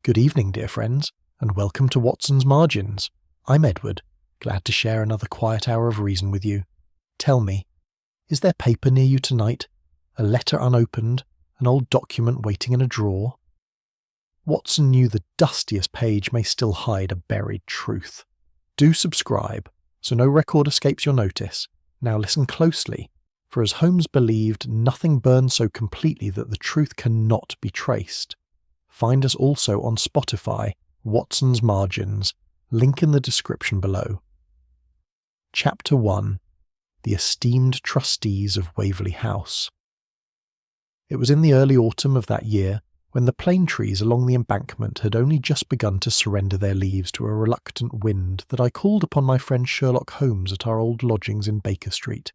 Good evening, dear friends, and welcome to Watson's Margins. I'm Edward, glad to share another quiet hour of reason with you. Tell me, is there paper near you tonight? A letter unopened? An old document waiting in a drawer? Watson knew the dustiest page may still hide a buried truth. Do subscribe, so no record escapes your notice. Now listen closely, for as Holmes believed, nothing burns so completely that the truth cannot be traced. Find us also on Spotify, Watson's Margins, link in the description below. Chapter 1. The Esteemed Trustees of Waverley House. It was in the early autumn of that year, when the plane trees along the embankment had only just begun to surrender their leaves to a reluctant wind, that I called upon my friend Sherlock Holmes at our old lodgings in Baker Street,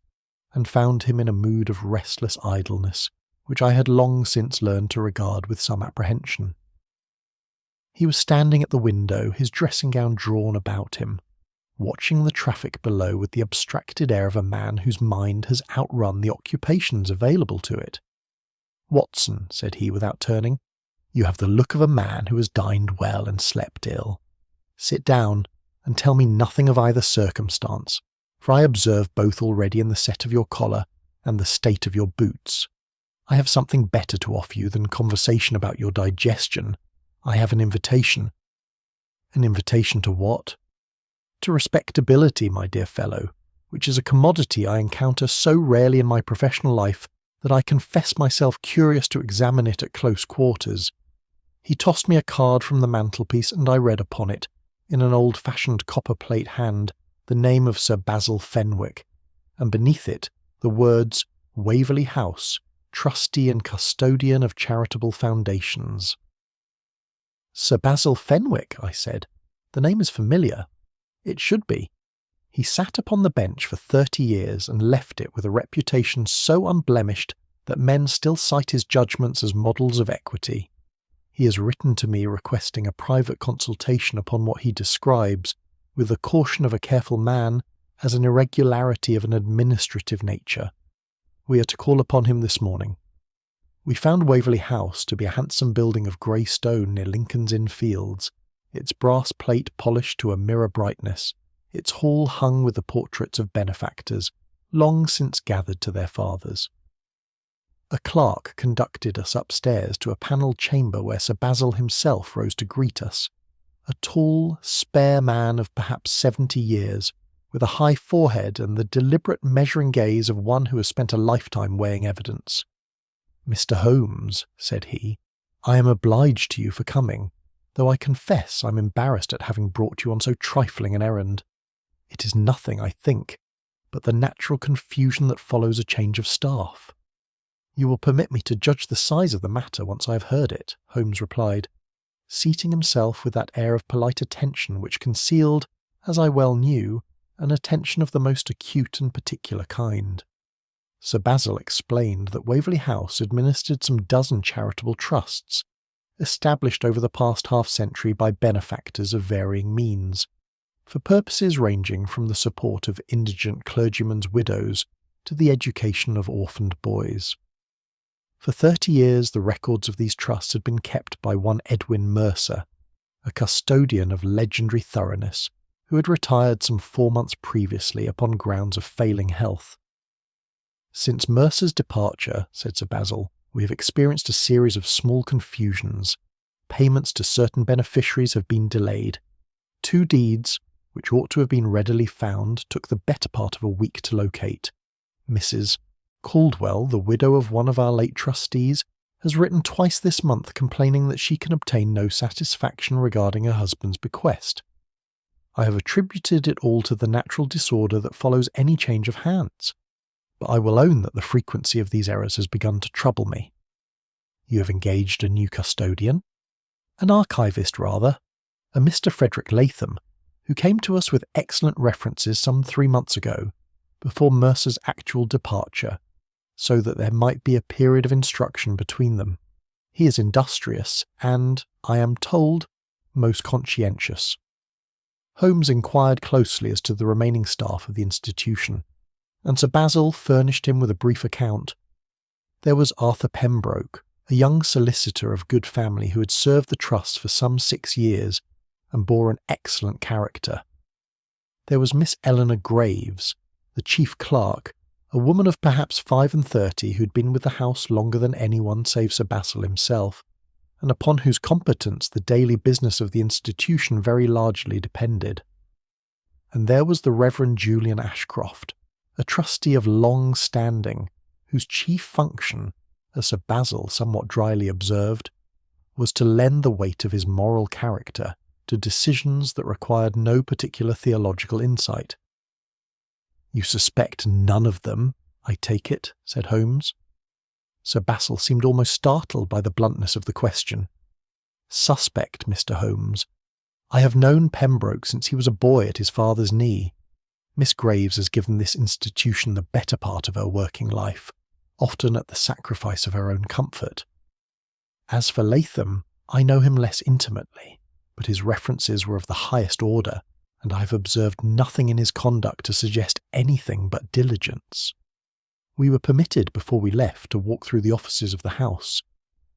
and found him in a mood of restless idleness, which I had long since learned to regard with some apprehension. He was standing at the window, his dressing gown drawn about him, watching the traffic below with the abstracted air of a man whose mind has outrun the occupations available to it. "Watson," said he without turning, "you have the look of a man who has dined well and slept ill. Sit down, and tell me nothing of either circumstance, for I observe both already in the set of your collar and the state of your boots. I have something better to offer you than conversation about your digestion. I have an invitation." "An invitation to what?" "To respectability, my dear fellow, which is a commodity I encounter so rarely in my professional life that I confess myself curious to examine it at close quarters." He tossed me a card from the mantelpiece, and I read upon it, in an old-fashioned copper-plate hand, the name of Sir Basil Fenwick, and beneath it the words "Waverley House, Trustee and Custodian of Charitable Foundations." "Sir Basil Fenwick," I said. "The name is familiar." "It should be. He sat upon the bench for 30 years and left it with a reputation so unblemished that men still cite his judgments as models of equity. He has written to me requesting a private consultation upon what he describes, with the caution of a careful man, as an irregularity of an administrative nature. We are to call upon him this morning. We found Waverley House to be a handsome building of grey stone near Lincoln's Inn Fields, its brass plate polished to a mirror brightness, its hall hung with the portraits of benefactors, long since gathered to their fathers. A clerk conducted us upstairs to a panelled chamber where Sir Basil himself rose to greet us, a tall, spare man of perhaps 70 years, with a high forehead and the deliberate measuring gaze of one who has spent a lifetime weighing evidence. "Mr. Holmes," said he, "I am obliged to you for coming, though I confess I'm embarrassed at having brought you on so trifling an errand. It is nothing, I think, but the natural confusion that follows a change of staff." "You will permit me to judge the size of the matter once I have heard it," Holmes replied, seating himself with that air of polite attention which concealed, as I well knew, an attention of the most acute and particular kind. Sir Basil explained that Waverley House administered some dozen charitable trusts, established over the past half-century by benefactors of varying means, for purposes ranging from the support of indigent clergymen's widows to the education of orphaned boys. For 30 years the records of these trusts had been kept by one Edwin Mercer, a custodian of legendary thoroughness, who had retired some 4 months previously upon grounds of failing health. "Since Mercer's departure," said Sir Basil, "we have experienced a series of small confusions. Payments to certain beneficiaries have been delayed. 2 deeds, which ought to have been readily found, took the better part of a week to locate. Mrs. Caldwell, the widow of one of our late trustees, has written twice this month complaining that she can obtain no satisfaction regarding her husband's bequest. I have attributed it all to the natural disorder that follows any change of hands, but I will own that the frequency of these errors has begun to trouble me. You have engaged a new custodian? An archivist, rather, a Mr. Frederick Latham, who came to us with excellent references some 3 months ago, before Mercer's actual departure, so that there might be a period of instruction between them. He is industrious and, I am told, most conscientious." Holmes inquired closely as to the remaining staff of the institution, and Sir Basil furnished him with a brief account. There was Arthur Pembroke, a young solicitor of good family who had served the trust for some 6 years and bore an excellent character. There was Miss Eleanor Graves, the chief clerk, a woman of perhaps 35 who'd been with the house longer than anyone save Sir Basil himself, and upon whose competence the daily business of the institution very largely depended. And there was the Reverend Julian Ashcroft, a trustee of long standing, whose chief function, as Sir Basil somewhat dryly observed, was to lend the weight of his moral character to decisions that required no particular theological insight. "You suspect none of them, I take it," said Holmes. Sir Basil seemed almost startled by the bluntness of the question. "Suspect, Mr. Holmes. I have known Pembroke since he was a boy at his father's knee. Miss Graves has given this institution the better part of her working life, often at the sacrifice of her own comfort. As for Latham, I know him less intimately, but his references were of the highest order, and I have observed nothing in his conduct to suggest anything but diligence. We were permitted before we left to walk through the offices of the house,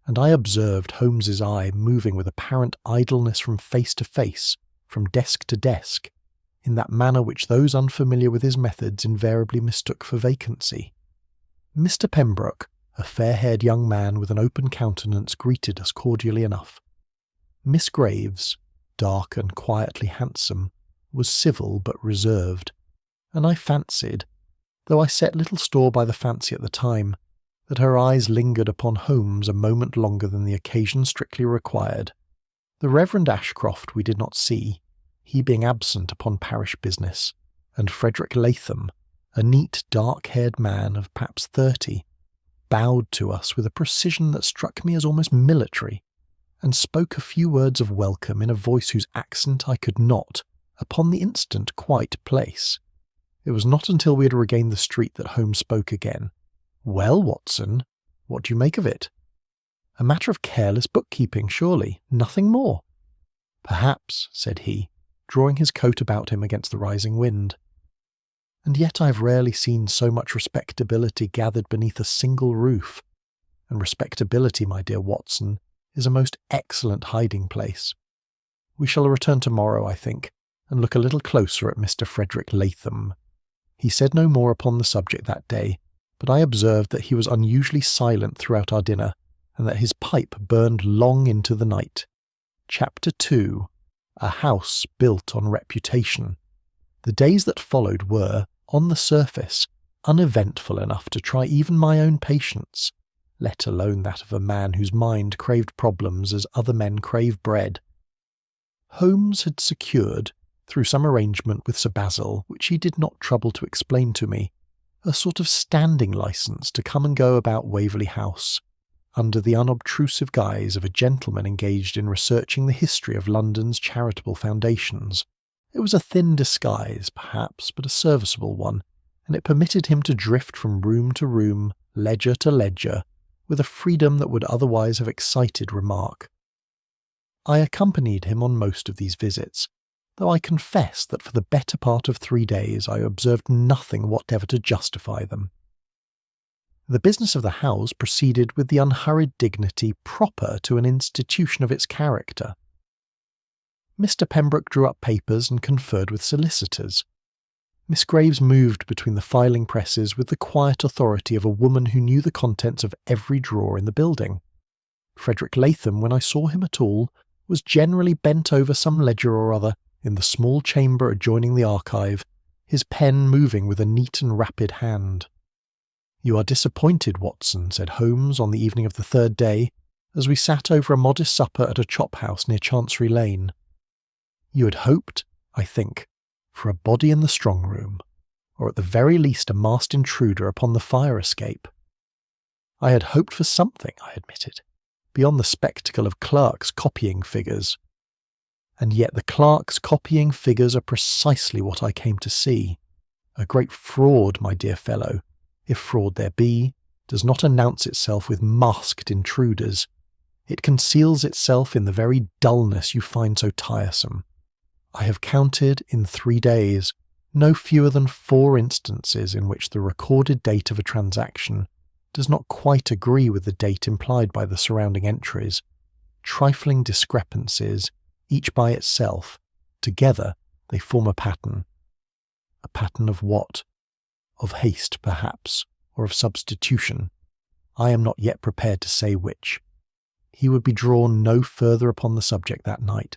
and I observed Holmes's eye moving with apparent idleness from face to face, from desk to desk, in that manner which those unfamiliar with his methods invariably mistook for vacancy. Mr. Pembroke, a fair-haired young man with an open countenance, greeted us cordially enough. Miss Graves, dark and quietly handsome, was civil but reserved, and I fancied, though I set little store by the fancy at the time, that her eyes lingered upon Holmes a moment longer than the occasion strictly required. The Reverend Ashcroft we did not see, he being absent upon parish business, and Frederick Latham, a neat, dark-haired man of perhaps 30, bowed to us with a precision that struck me as almost military, and spoke a few words of welcome in a voice whose accent I could not, upon the instant, quite place. It was not until we had regained the street that Holmes spoke again. "Well, Watson, what do you make of it?" "A matter of careless bookkeeping, surely, nothing more." "Perhaps," said he, drawing his coat about him against the rising wind. "And yet I have rarely seen so much respectability gathered beneath a single roof, and respectability, my dear Watson, is a most excellent hiding-place. We shall return tomorrow, I think, and look a little closer at Mr. Frederick Latham." He said no more upon the subject that day, but I observed that he was unusually silent throughout our dinner, and that his pipe burned long into the night. Chapter 2. A House Built on Reputation. The days that followed were, on the surface, uneventful enough to try even my own patience, let alone that of a man whose mind craved problems as other men crave bread. Holmes had secured, through some arrangement with Sir Basil, which he did not trouble to explain to me, a sort of standing licence to come and go about Waverley House, under the unobtrusive guise of a gentleman engaged in researching the history of London's charitable foundations. It was a thin disguise, perhaps, but a serviceable one, and it permitted him to drift from room to room, ledger to ledger, with a freedom that would otherwise have excited remark. I accompanied him on most of these visits, though I confess that for the better part of 3 days I observed nothing whatever to justify them. The business of the house proceeded with the unhurried dignity proper to an institution of its character. Mr. Pembroke drew up papers and conferred with solicitors. Miss Graves moved between the filing presses with the quiet authority of a woman who knew the contents of every drawer in the building. Frederick Latham, when I saw him at all, was generally bent over some ledger or other in the small chamber adjoining the archive, his pen moving with a neat and rapid hand. "You are disappointed, Watson," said Holmes on the evening of the 3rd day, as we sat over a modest supper at a chop-house near Chancery Lane. "You had hoped, I think, for a body in the strong-room, or at the very least a masked intruder upon the fire-escape." "I had hoped for something," I admitted, "beyond the spectacle of clerks copying figures. And yet the clerks copying figures are precisely what I came to see. A great fraud, my dear fellow, if fraud there be, does not announce itself with masked intruders. It conceals itself in the very dullness you find so tiresome. I have counted, in 3 days, no fewer than 4 instances in which the recorded date of a transaction, does not quite agree with the date implied by the surrounding entries. Trifling discrepancies, each by itself, together they form a pattern. A pattern of what? Of haste, perhaps, or of substitution. I am not yet prepared to say which. He would be drawn no further upon the subject that night.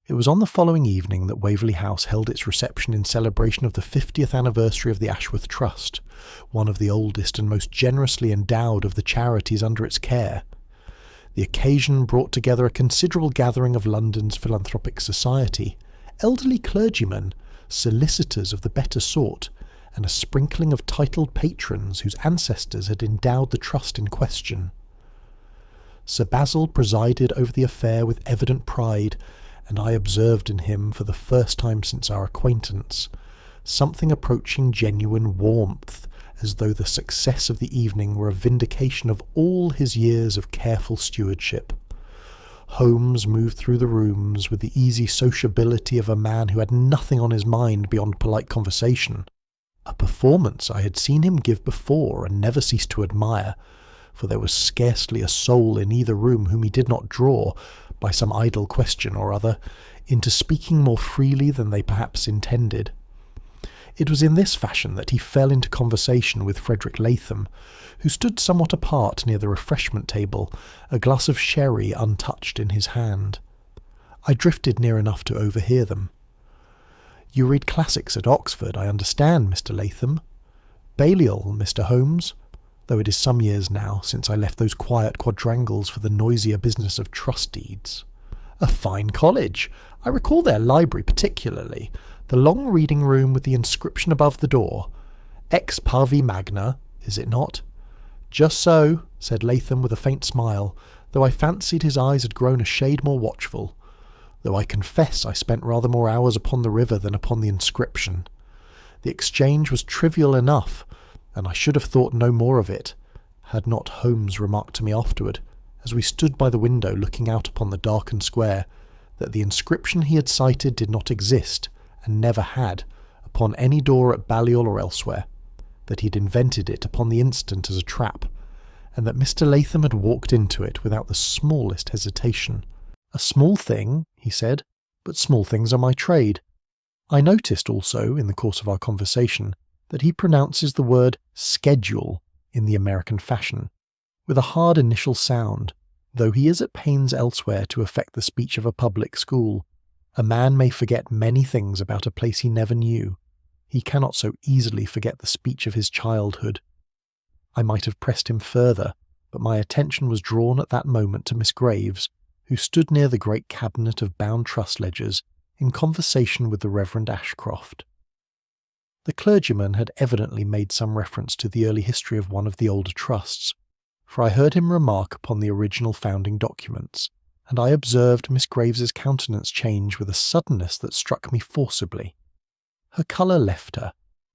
It was on the following evening that Waverley House held its reception in celebration of the 50th anniversary of the Ashworth Trust, one of the oldest and most generously endowed of the charities under its care. The occasion brought together a considerable gathering of London's philanthropic society, elderly clergymen, solicitors of the better sort, and a sprinkling of titled patrons whose ancestors had endowed the trust in question. Sir Basil presided over the affair with evident pride, and I observed in him, for the first time since our acquaintance, something approaching genuine warmth, as though the success of the evening were a vindication of all his years of careful stewardship. Holmes moved through the rooms with the easy sociability of a man who had nothing on his mind beyond polite conversation, a performance I had seen him give before and never ceased to admire, for there was scarcely a soul in either room whom he did not draw, by some idle question or other, into speaking more freely than they perhaps intended. It was in this fashion that he fell into conversation with Frederick Latham, who stood somewhat apart near the refreshment table, a glass of sherry untouched in his hand. I drifted near enough to overhear them. "You read classics at Oxford, I understand, Mr. Latham. Balliol, Mr. Holmes, though it is some years now since I left those quiet quadrangles for the noisier business of trust deeds. A fine college. I recall their library particularly, the long reading room with the inscription above the door. Ex Parvi Magna, is it not?" "Just so," said Latham with a faint smile, though I fancied his eyes had grown a shade more watchful, though I confess I spent rather more hours upon the river than upon the inscription. The exchange was trivial enough, and I should have thought no more of it, had not Holmes remarked to me afterward, as we stood by the window looking out upon the darkened square, that the inscription he had cited did not exist, and never had, upon any door at Balliol or elsewhere, that he had invented it upon the instant as a trap, and that Mr. Latham had walked into it without the smallest hesitation. "A small thing," he said, "but small things are my trade." I noticed also, in the course of our conversation, that he pronounces the word schedule in the American fashion, with a hard initial sound, though he is at pains elsewhere to affect the speech of a public school. A man may forget many things about a place he never knew. He cannot so easily forget the speech of his childhood. I might have pressed him further, but my attention was drawn at that moment to Miss Graves, who stood near the great cabinet of bound trust ledgers, in conversation with the Reverend Ashcroft. The clergyman had evidently made some reference to the early history of one of the older trusts, for I heard him remark upon the original founding documents, and I observed Miss Graves's countenance change with a suddenness that struck me forcibly. Her colour left her,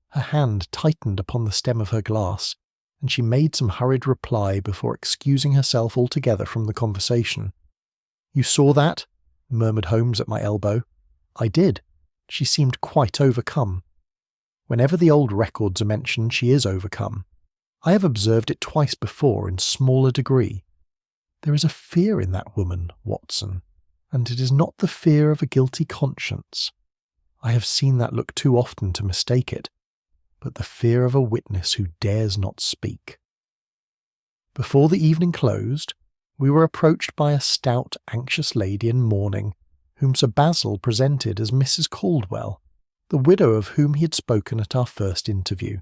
her hand tightened upon the stem of her glass, and she made some hurried reply before excusing herself altogether from the conversation. "You saw that?" murmured Holmes at my elbow. "I did. She seemed quite overcome. Whenever the old records are mentioned, she is overcome. I have observed it twice before in smaller degree. There is a fear in that woman, Watson, and it is not the fear of a guilty conscience. I have seen that look too often to mistake it, but the fear of a witness who dares not speak." Before the evening closed, we were approached by a stout, anxious lady in mourning, whom Sir Basil presented as Mrs. Caldwell, the widow of whom he had spoken at our first interview.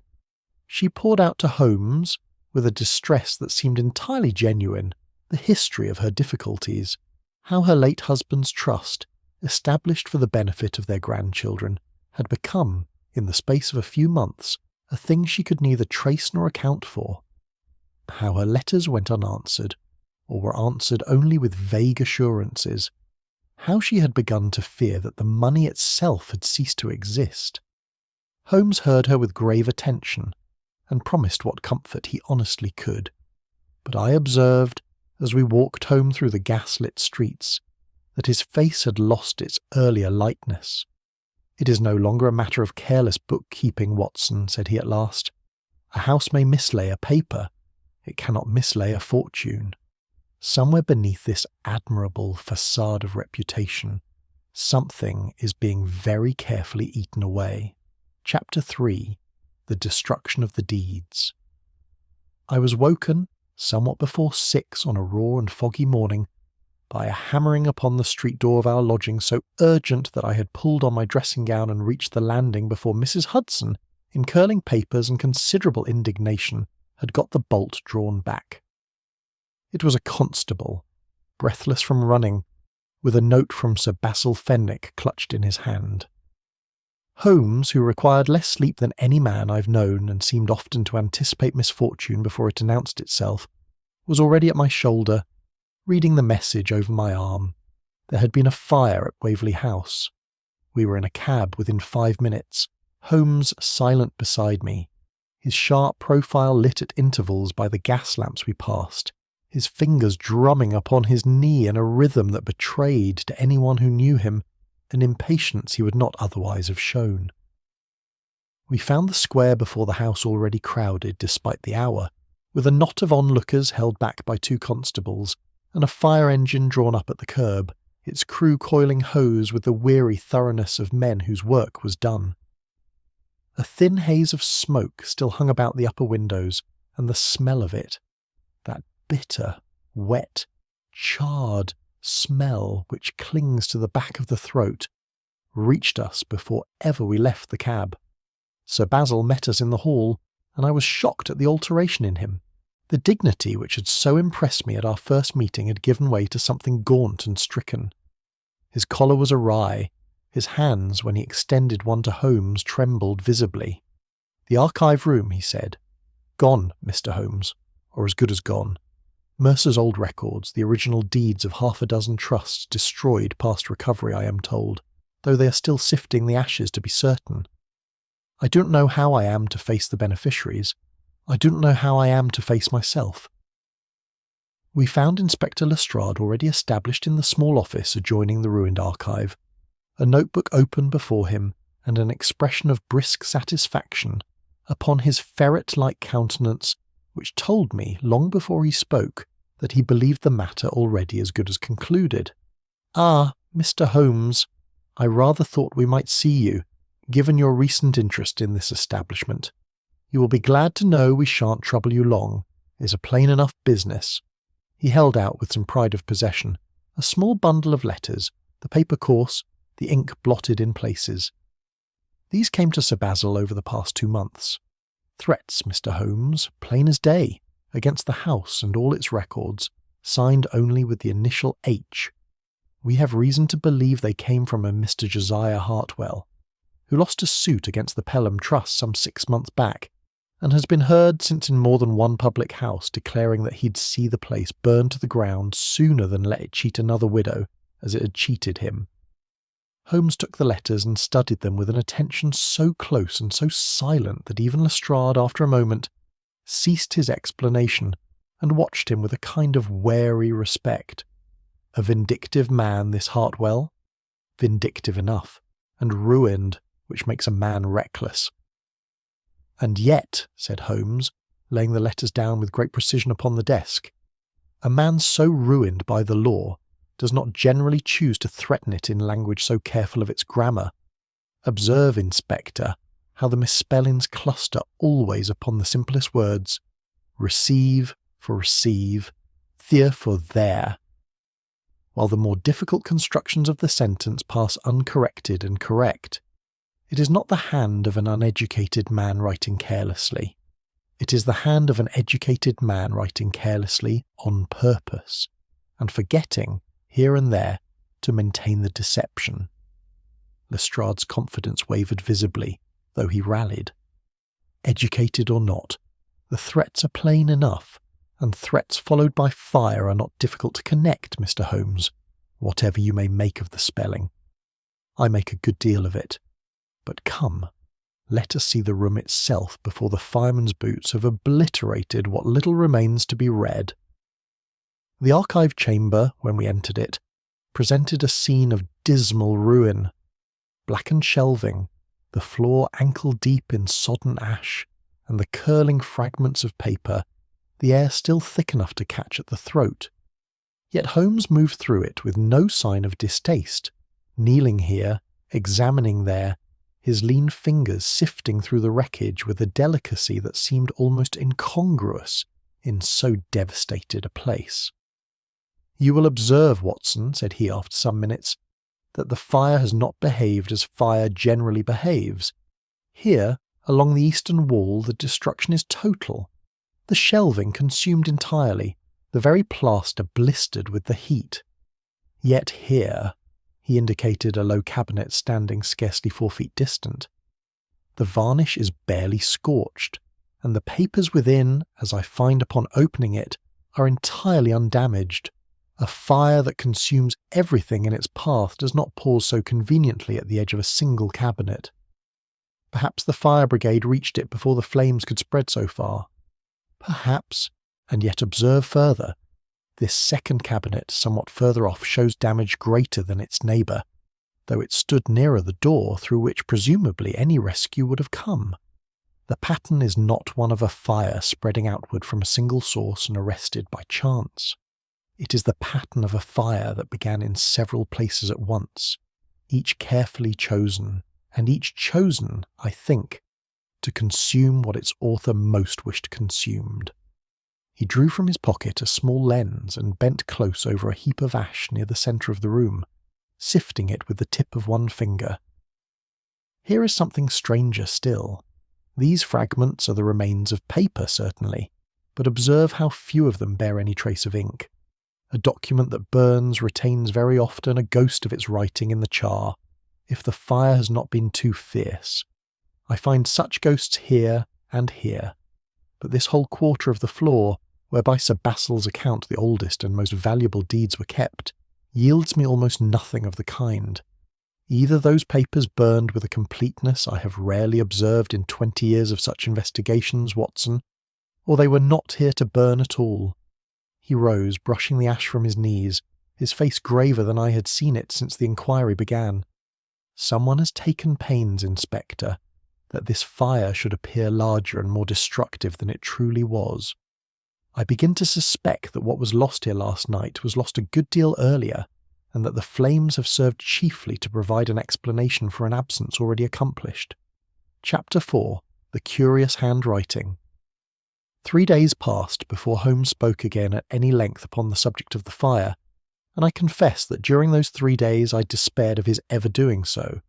She poured out to Holmes, with a distress that seemed entirely genuine, the history of her difficulties, how her late husband's trust, established for the benefit of their grandchildren, had become, in the space of a few months, a thing she could neither trace nor account for, how her letters went unanswered, or were answered only with vague assurances, how she had begun to fear that the money itself had ceased to exist. Holmes heard her with grave attention, and promised what comfort he honestly could, but I observed, as we walked home through the gas-lit streets, that his face had lost its earlier lightness. "It is no longer a matter of careless bookkeeping, Watson," said he at last. A house may mislay a paper, it cannot mislay a fortune. Somewhere beneath this admirable facade of reputation, something is being very carefully eaten away. Chapter 3. The Destruction of the Deeds. I was woken, somewhat before 6 on a raw and foggy morning, by a hammering upon the street door of our lodging so urgent that I had pulled on my dressing gown and reached the landing before Mrs. Hudson, in curling papers and considerable indignation, had got the bolt drawn back. It was a constable, breathless from running, with a note from Sir Basil Fenwick clutched in his hand. Holmes, who required less sleep than any man I've known and seemed often to anticipate misfortune before it announced itself, was already at my shoulder, reading the message over my arm. There had been a fire at Waverley House. We were in a cab within 5 minutes, Holmes silent beside me, his sharp profile lit at intervals by the gas lamps we passed, his fingers drumming upon his knee in a rhythm that betrayed to anyone who knew him an impatience he would not otherwise have shown. We found the square before the house already crowded despite the hour, with a knot of onlookers held back by 2 constables, and a fire engine drawn up at the curb, its crew coiling hose with the weary thoroughness of men whose work was done. A thin haze of smoke still hung about the upper windows, and the smell of it, that bitter, wet, charred smell which clings to the back of the throat, reached us before ever we left the cab. Sir Basil met us in the hall, and I was shocked at the alteration in him. The dignity which had so impressed me at our first meeting had given way to something gaunt and stricken. His collar was awry, his hands, when he extended one to Holmes, trembled visibly. "The archive room," he said. "Gone, Mr. Holmes, or as good as gone. Mercer's old records, the original deeds of 6 trusts destroyed past recovery, I am told, though they are still sifting the ashes to be certain. I don't know how I am to face the beneficiaries. I don't know how I am to face myself." We found Inspector Lestrade already established in the small office adjoining the ruined archive, a notebook open before him and an expression of brisk satisfaction upon his ferret-like countenance which told me, long before he spoke, that he believed the matter already as good as concluded. "Ah, Mr. Holmes, I rather thought we might see you, given your recent interest in this establishment. You will be glad to know we shan't trouble you long. It's a plain enough business." He held out, with some pride of possession, a small bundle of letters, the paper coarse, the ink blotted in places. These came to Sir Basil over the past 2 months. Threats, Mr. Holmes, plain as day, against the house and all its records, signed only with the initial H. We have reason to believe they came from a Mr. Josiah Hartwell, who lost a suit against the Pelham Trust some 6 months back, and has been heard since in more than one public house declaring that he'd see the place burned to the ground sooner than let it cheat another widow as it had cheated him. Holmes took the letters and studied them with an attention so close and so silent that even Lestrade, after a moment, ceased his explanation and watched him with a kind of wary respect. A vindictive man, this Hartwell. Vindictive enough, and ruined, which makes a man reckless. "And yet," said Holmes, laying the letters down with great precision upon the desk, "a man so ruined by the law does not generally choose to threaten it in language so careful of its grammar. Observe, Inspector, how the misspellings cluster always upon the simplest words, receive for receive, there for there, while the more difficult constructions of the sentence pass uncorrected and correct. It is not the hand of an uneducated man writing carelessly. It is the hand of an educated man writing carelessly on purpose, and forgetting, here and there, to maintain the deception." Lestrade's confidence wavered visibly, though he rallied. "Educated or not, the threats are plain enough, and threats followed by fire are not difficult to connect, Mr. Holmes, whatever you may make of the spelling. I make a good deal of it. But come, let us see the room itself before the fireman's boots have obliterated what little remains to be read." The archive chamber, when we entered it, presented a scene of dismal ruin. Blackened shelving, the floor ankle-deep in sodden ash, and the curling fragments of paper, the air still thick enough to catch at the throat. Yet Holmes moved through it with no sign of distaste, kneeling here, examining there, his lean fingers sifting through the wreckage with a delicacy that seemed almost incongruous in so devastated a place. "You will observe, Watson," said he after some minutes, "that the fire has not behaved as fire generally behaves. Here, along the eastern wall, the destruction is total. The shelving consumed entirely, the very plaster blistered with the heat. Yet here," he indicated a low cabinet standing scarcely 4 feet distant, "the varnish is barely scorched, and the papers within, as I find upon opening it, are entirely undamaged. A fire that consumes everything in its path does not pause so conveniently at the edge of a single cabinet. Perhaps the fire brigade reached it before the flames could spread so far. Perhaps, and yet observe further, this second cabinet somewhat further off shows damage greater than its neighbour, though it stood nearer the door through which presumably any rescue would have come. The pattern is not one of a fire spreading outward from a single source and arrested by chance. It is the pattern of a fire that began in several places at once, each carefully chosen, and each chosen, I think, to consume what its author most wished consumed." He drew from his pocket a small lens and bent close over a heap of ash near the centre of the room, sifting it with the tip of one finger. "Here is something stranger still. These fragments are the remains of paper, certainly, but observe how few of them bear any trace of ink. A document that burns retains very often a ghost of its writing in the char, if the fire has not been too fierce. I find such ghosts here and here, but this whole quarter of the floor, where by Sir Basil's account the oldest and most valuable deeds were kept, yields me almost nothing of the kind. Either those papers burned with a completeness I have rarely observed in 20 years of such investigations, Watson, or they were not here to burn at all." He rose, brushing the ash from his knees, his face graver than I had seen it since the inquiry began. "Someone has taken pains, Inspector, that this fire should appear larger and more destructive than it truly was. I begin to suspect that what was lost here last night was lost a good deal earlier, and that the flames have served chiefly to provide an explanation for an absence already accomplished." Chapter 4. The Curious Handwriting. 3 days passed before Holmes spoke again at any length upon the subject of the fire, and I confess that during those 3 days I despaired of his ever doing so,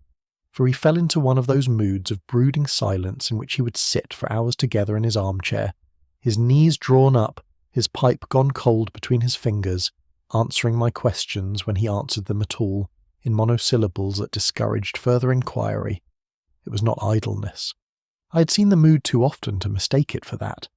for he fell into one of those moods of brooding silence in which he would sit for hours together in his armchair, his knees drawn up, his pipe gone cold between his fingers, answering my questions, when he answered them at all, in monosyllables that discouraged further inquiry. It was not idleness. I had seen the mood too often to mistake it for that.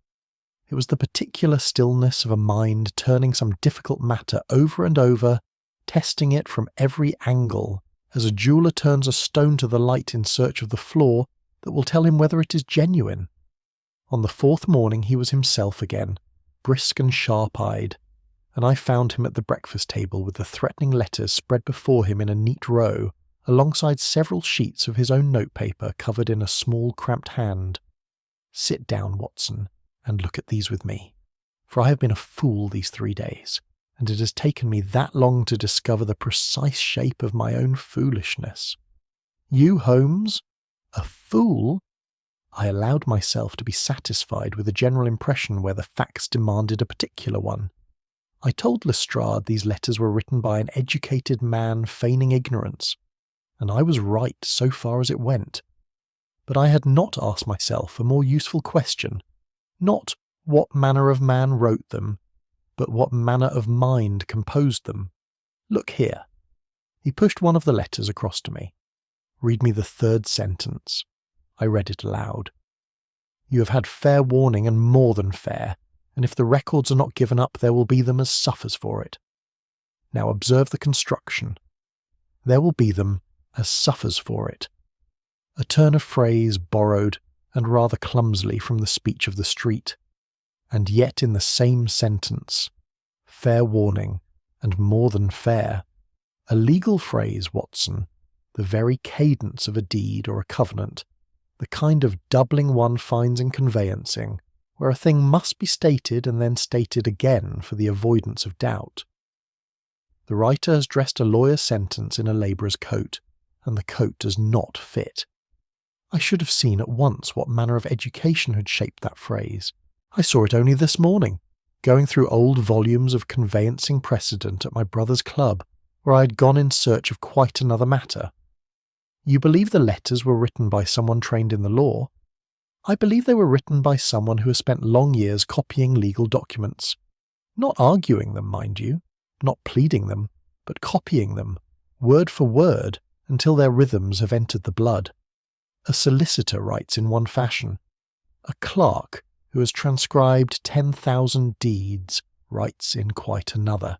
It was the particular stillness of a mind turning some difficult matter over and over, testing it from every angle, as a jeweller turns a stone to the light in search of the flaw that will tell him whether it is genuine. On the 4th morning he was himself again, brisk and sharp-eyed, and I found him at the breakfast table with the threatening letters spread before him in a neat row, alongside several sheets of his own notepaper covered in a small cramped hand. "Sit down, Watson, and look at these with me, for I have been a fool these 3 days, and it has taken me that long to discover the precise shape of my own foolishness." "You, Holmes? A fool?" I allowed myself to be satisfied with a general impression where the facts demanded a particular one. I told Lestrade these letters were written by an educated man feigning ignorance, and I was right so far as it went. But I had not asked myself a more useful question. Not what manner of man wrote them, but what manner of mind composed them. Look here. He pushed one of the letters across to me. "Read me the 3rd sentence." I read it aloud. "You have had fair warning and more than fair, and if the records are not given up there will be them as suffers for it. Now observe the construction. There will be them as suffers for it. A turn of phrase borrowed, and rather clumsily, from the speech of the street, and yet in the same sentence. Fair warning, and more than fair. A legal phrase, Watson, the very cadence of a deed or a covenant, the kind of doubling one finds in conveyancing, where a thing must be stated and then stated again for the avoidance of doubt. The writer has dressed a lawyer's sentence in a labourer's coat, and the coat does not fit. I should have seen at once what manner of education had shaped that phrase. I saw it only this morning, going through old volumes of conveyancing precedent at my brother's club, where I had gone in search of quite another matter. You believe the letters were written by someone trained in the law? I believe they were written by someone who has spent long years copying legal documents. Not arguing them, mind you, not pleading them, but copying them, word for word, until their rhythms have entered the blood. A solicitor writes in one fashion. A clerk who has transcribed 10,000 deeds writes in quite another.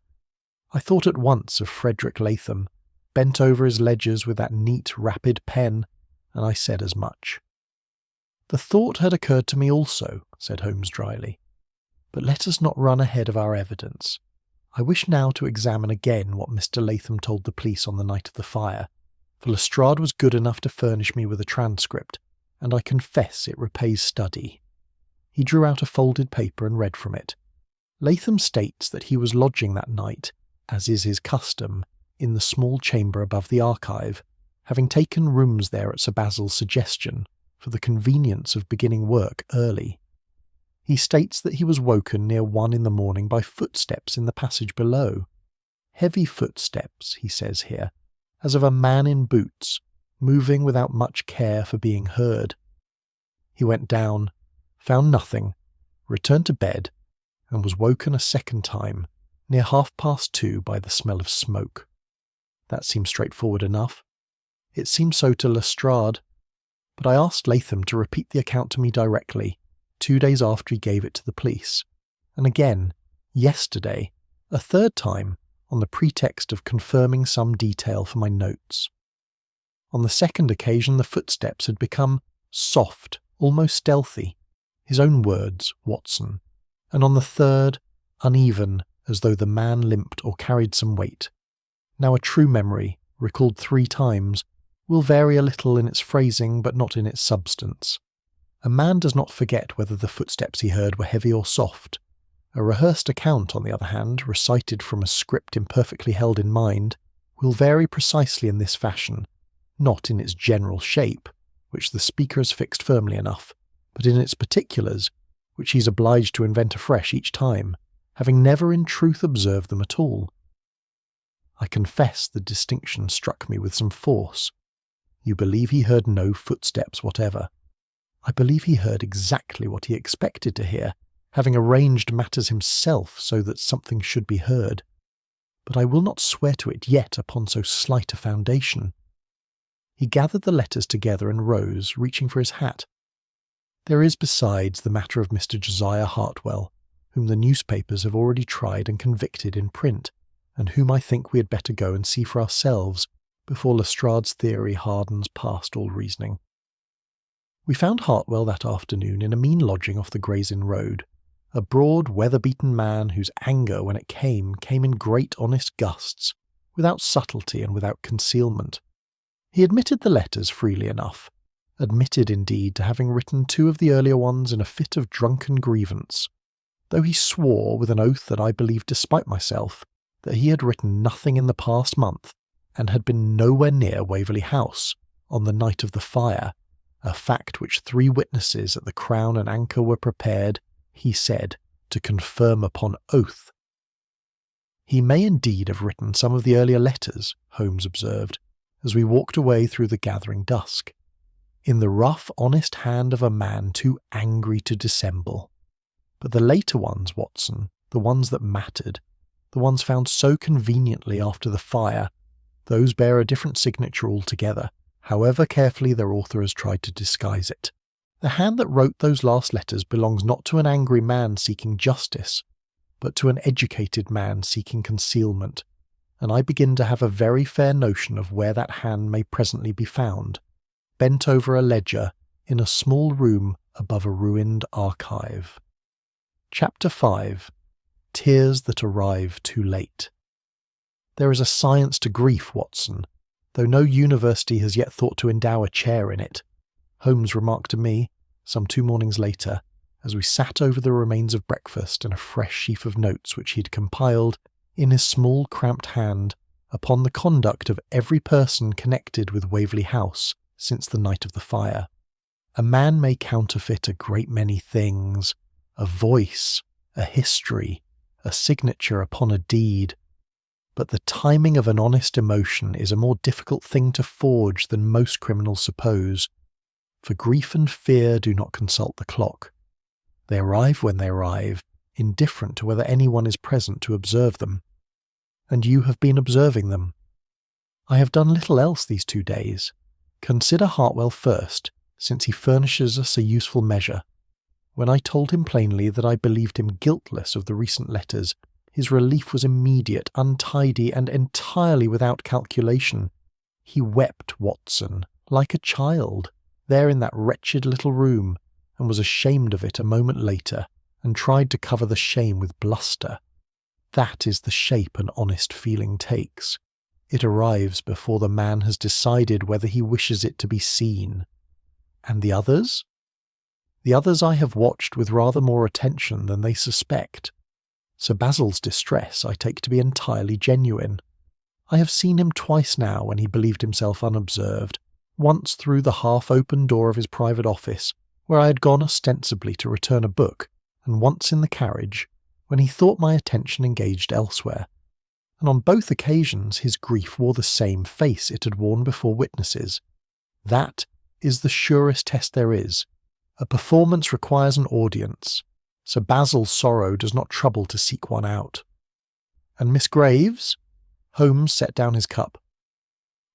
I thought at once of Frederick Latham, bent over his ledgers with that neat, rapid pen, and I said as much. The thought had occurred to me also, said Holmes dryly. But let us not run ahead of our evidence. I wish now to examine again what Mr. Latham told the police on the night of the fire, for Lestrade was good enough to furnish me with a transcript, and I confess it repays study. He drew out a folded paper and read from it. Latham states that he was lodging that night, as is his custom, in the small chamber above the archive, having taken rooms there at Sir Basil's suggestion, for the convenience of beginning work early. He states that he was woken near 1 in the morning by footsteps in the passage below. Heavy footsteps, he says here, as of a man in boots, moving without much care for being heard. He went down, found nothing, returned to bed, and was woken a second time, near 2:30 by the smell of smoke. That seems straightforward enough. It seemed so to Lestrade, but I asked Latham to repeat the account to me directly, 2 days after he gave it to the police, and again, yesterday, a third time, on the pretext of confirming some detail for my notes. On the second occasion the footsteps had become soft, almost stealthy, his own words, Watson, and on the third, uneven, as though the man limped or carried some weight. Now a true memory, recalled 3 times, will vary a little in its phrasing but not in its substance. A man does not forget whether the footsteps he heard were heavy or soft. A rehearsed account, on the other hand, recited from a script imperfectly held in mind, will vary precisely in this fashion, not in its general shape, which the speaker has fixed firmly enough, but in its particulars, which he is obliged to invent afresh each time, having never in truth observed them at all. I confess the distinction struck me with some force. You believe he heard no footsteps whatever. I believe he heard exactly what he expected to hear, having arranged matters himself so that something should be heard. But I will not swear to it yet upon so slight a foundation. He gathered the letters together and rose, reaching for his hat. There is besides the matter of Mr. Josiah Hartwell, whom the newspapers have already tried and convicted in print, and whom I think we had better go and see for ourselves before Lestrade's theory hardens past all reasoning. We found Hartwell that afternoon in a mean lodging off the Gray's Inn Road, a broad, weather-beaten man whose anger, when it came in great honest gusts, without subtlety and without concealment. He admitted the letters freely enough, admitted indeed to having written 2 of the earlier ones in a fit of drunken grievance, though he swore with an oath that I believed despite myself that he had written nothing in the past month, and had been nowhere near Waverley House on the night of the fire, a fact which 3 witnesses at the Crown and Anchor were prepared, he said, to confirm upon oath. He may indeed have written some of the earlier letters, Holmes observed, as we walked away through the gathering dusk, in the rough, honest hand of a man too angry to dissemble. But the later ones, Watson, the ones that mattered, the ones found so conveniently after the fire, those bear a different signature altogether, however carefully their author has tried to disguise it. The hand that wrote those last letters belongs not to an angry man seeking justice, but to an educated man seeking concealment, and I begin to have a very fair notion of where that hand may presently be found, bent over a ledger in a small room above a ruined archive. Chapter 5. Tears that arrive too late. There is a science to grief, Watson, though no university has yet thought to endow a chair in it. Holmes remarked to me, some 2 mornings later, as we sat over the remains of breakfast and a fresh sheaf of notes which he had compiled, in his small cramped hand, upon the conduct of every person connected with Waverley House since the night of the fire. A man may counterfeit a great many things, a voice, a history, a signature upon a deed, but the timing of an honest emotion is a more difficult thing to forge than most criminals suppose, for grief and fear do not consult the clock. They arrive when they arrive, indifferent to whether anyone is present to observe them. And you have been observing them. I have done little else these 2 days. Consider Hartwell first, since he furnishes us a useful measure. When I told him plainly that I believed him guiltless of the recent letters, his relief was immediate, untidy, and entirely without calculation. He wept, Watson, like a child, there in that wretched little room, and was ashamed of it a moment later, and tried to cover the shame with bluster. That is the shape an honest feeling takes. It arrives before the man has decided whether he wishes it to be seen. And the others? The others I have watched with rather more attention than they suspect. Sir Basil's distress I take to be entirely genuine. I have seen him twice now when he believed himself unobserved, once through the half-open door of his private office, where I had gone ostensibly to return a book, and once in the carriage, when he thought my attention engaged elsewhere. And on both occasions his grief wore the same face it had worn before witnesses. That is the surest test there is. A performance requires an audience. Sir Basil's sorrow does not trouble to seek one out. And Miss Graves? Holmes set down his cup.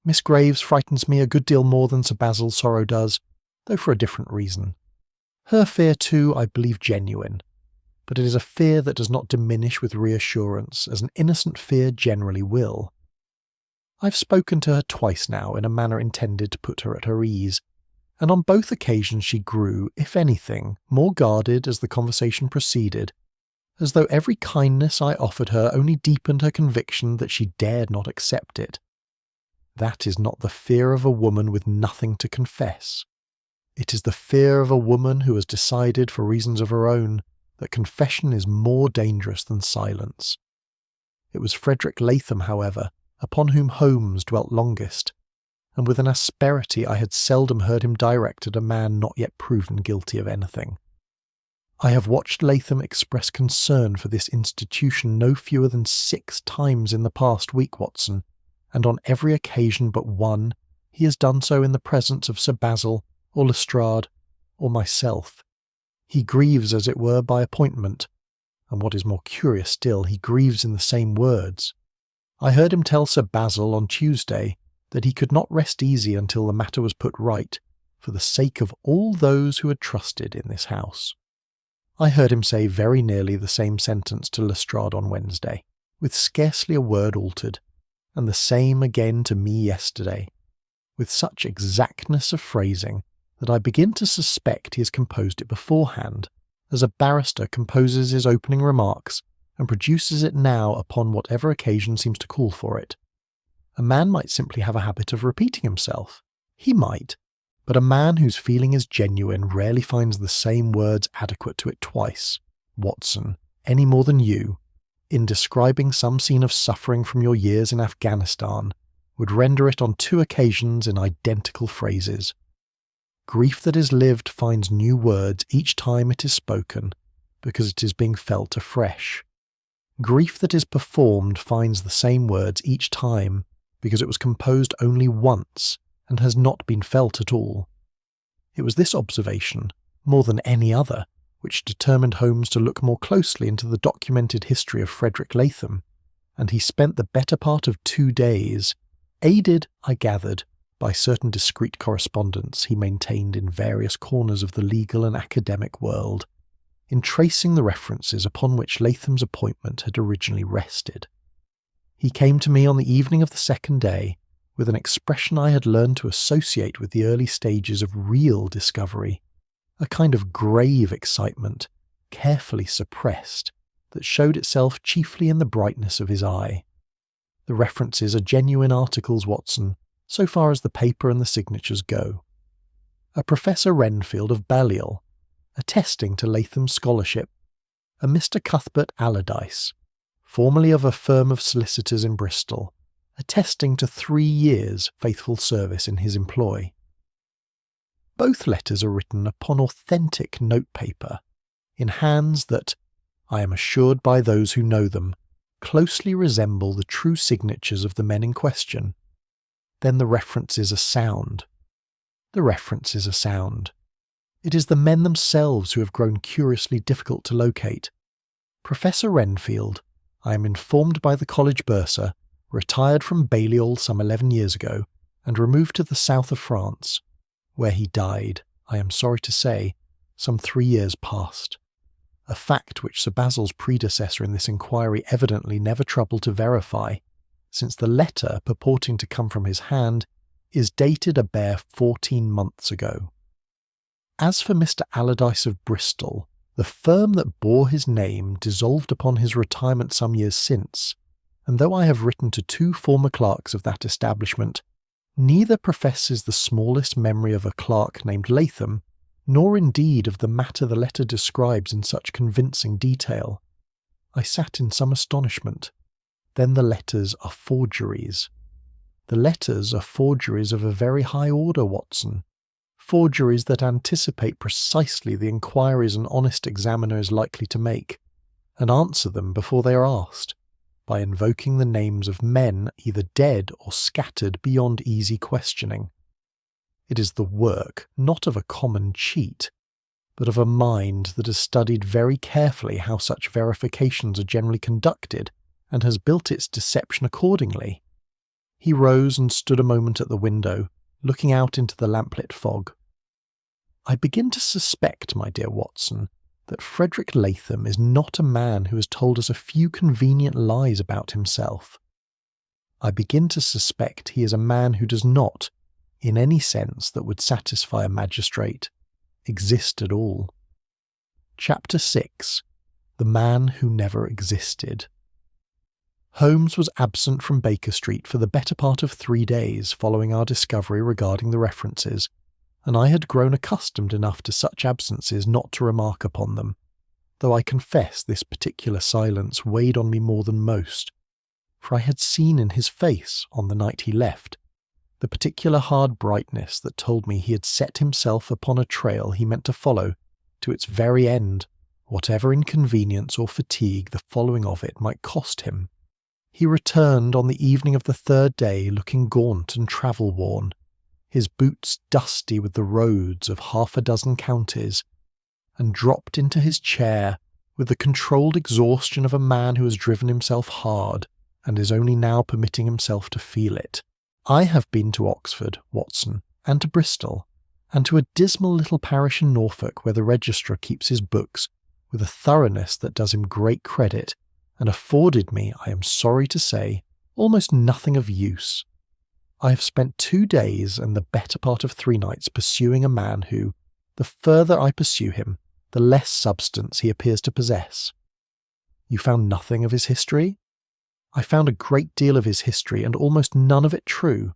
Miss Graves frightens me a good deal more than Sir Basil's sorrow does, though for a different reason. Her fear, too, I believe genuine, but it is a fear that does not diminish with reassurance, as an innocent fear generally will. I've spoken to her twice now in a manner intended to put her at her ease, and on both occasions she grew, if anything, more guarded as the conversation proceeded, as though every kindness I offered her only deepened her conviction that she dared not accept it. That is not the fear of a woman with nothing to confess. It is the fear of a woman who has decided, for reasons of her own, that confession is more dangerous than silence. It was Frederick Latham, however, upon whom Holmes dwelt longest, and with an asperity I had seldom heard him direct at a man not yet proven guilty of anything. I have watched Latham express concern for this institution no fewer than 6 times in the past week, Watson, and on every occasion but one he has done so in the presence of Sir Basil, or Lestrade, or myself. He grieves, as it were, by appointment, and what is more curious still, he grieves in the same words. I heard him tell Sir Basil on Tuesday that he could not rest easy until the matter was put right, for the sake of all those who had trusted in this house. I heard him say very nearly the same sentence to Lestrade on Wednesday, with scarcely a word altered, and the same again to me yesterday, with such exactness of phrasing that I begin to suspect he has composed it beforehand, as a barrister composes his opening remarks and produces it now upon whatever occasion seems to call for it. A man might simply have a habit of repeating himself. He might, but a man whose feeling is genuine rarely finds the same words adequate to it twice, Watson, any more than you, in describing some scene of suffering from your years in Afghanistan, would render it on 2 occasions in identical phrases. Grief that is lived finds new words each time it is spoken, because it is being felt afresh. Grief that is performed finds the same words each time, because it was composed only once and has not been felt at all. It was this observation, more than any other, which determined Holmes to look more closely into the documented history of Frederick Latham, and he spent the better part of 2 days, aided, I gathered, by certain discreet correspondence he maintained in various corners of the legal and academic world, in tracing the references upon which Latham's appointment had originally rested. He came to me on the evening of the 2nd day with an expression I had learned to associate with the early stages of real discovery, a kind of grave excitement, carefully suppressed, that showed itself chiefly in the brightness of his eye. The references are genuine articles, Watson, so far as the paper and the signatures go. a Professor Renfield of Balliol, attesting to Latham's scholarship, a Mr. Cuthbert Allardyce, formerly of a firm of solicitors in Bristol, attesting to 3 years' faithful service in his employ. Both letters are written upon authentic notepaper, in hands that, I am assured by those who know them, closely resemble the true signatures of the men in question. Then the references are sound. The references are sound. It is the men themselves who have grown curiously difficult to locate. Professor Renfield, I am informed by the college bursar, retired from Balliol some 11 years ago and removed to the south of France, where he died, I am sorry to say, some 3 years past. A fact which Sir Basil's predecessor in this inquiry evidently never troubled to verify, since the letter purporting to come from his hand is dated a bare 14 months ago. As for Mr. Allardyce of Bristol, the firm that bore his name dissolved upon his retirement some years since, and though I have written to 2 former clerks of that establishment, neither professes the smallest memory of a clerk named Latham, nor indeed of the matter the letter describes in such convincing detail. I sat in some astonishment. Then the letters are forgeries. The letters are forgeries of a very high order, Watson. Forgeries that anticipate precisely the inquiries an honest examiner is likely to make, and answer them before they are asked, by invoking the names of men either dead or scattered beyond easy questioning. It is the work, not of a common cheat, but of a mind that has studied very carefully how such verifications are generally conducted, and has built its deception accordingly. He rose and stood a moment at the window, looking out into the lamplit fog. I begin to suspect, my dear Watson, that Frederick Latham is not a man who has told us a few convenient lies about himself. I begin to suspect he is a man who does not, in any sense that would satisfy a magistrate, exist at all. Chapter 6. The Man Who Never Existed. Holmes was absent from Baker Street for the better part of 3 days following our discovery regarding the references, and I had grown accustomed enough to such absences not to remark upon them, though I confess this particular silence weighed on me more than most, for I had seen in his face, on the night he left, the particular hard brightness that told me he had set himself upon a trail he meant to follow to its very end, whatever inconvenience or fatigue the following of it might cost him. He returned on the evening of the 3rd day looking gaunt and travel-worn, his boots dusty with the roads of 6 counties, and dropped into his chair with the controlled exhaustion of a man who has driven himself hard and is only now permitting himself to feel it. I have been to Oxford, Watson, and to Bristol, and to a dismal little parish in Norfolk where the registrar keeps his books with a thoroughness that does him great credit, and afforded me, I am sorry to say, almost nothing of use. I have spent 2 days and the better part of 3 nights pursuing a man who, the further I pursue him, the less substance he appears to possess. You found nothing of his history? I found a great deal of his history and almost none of it true.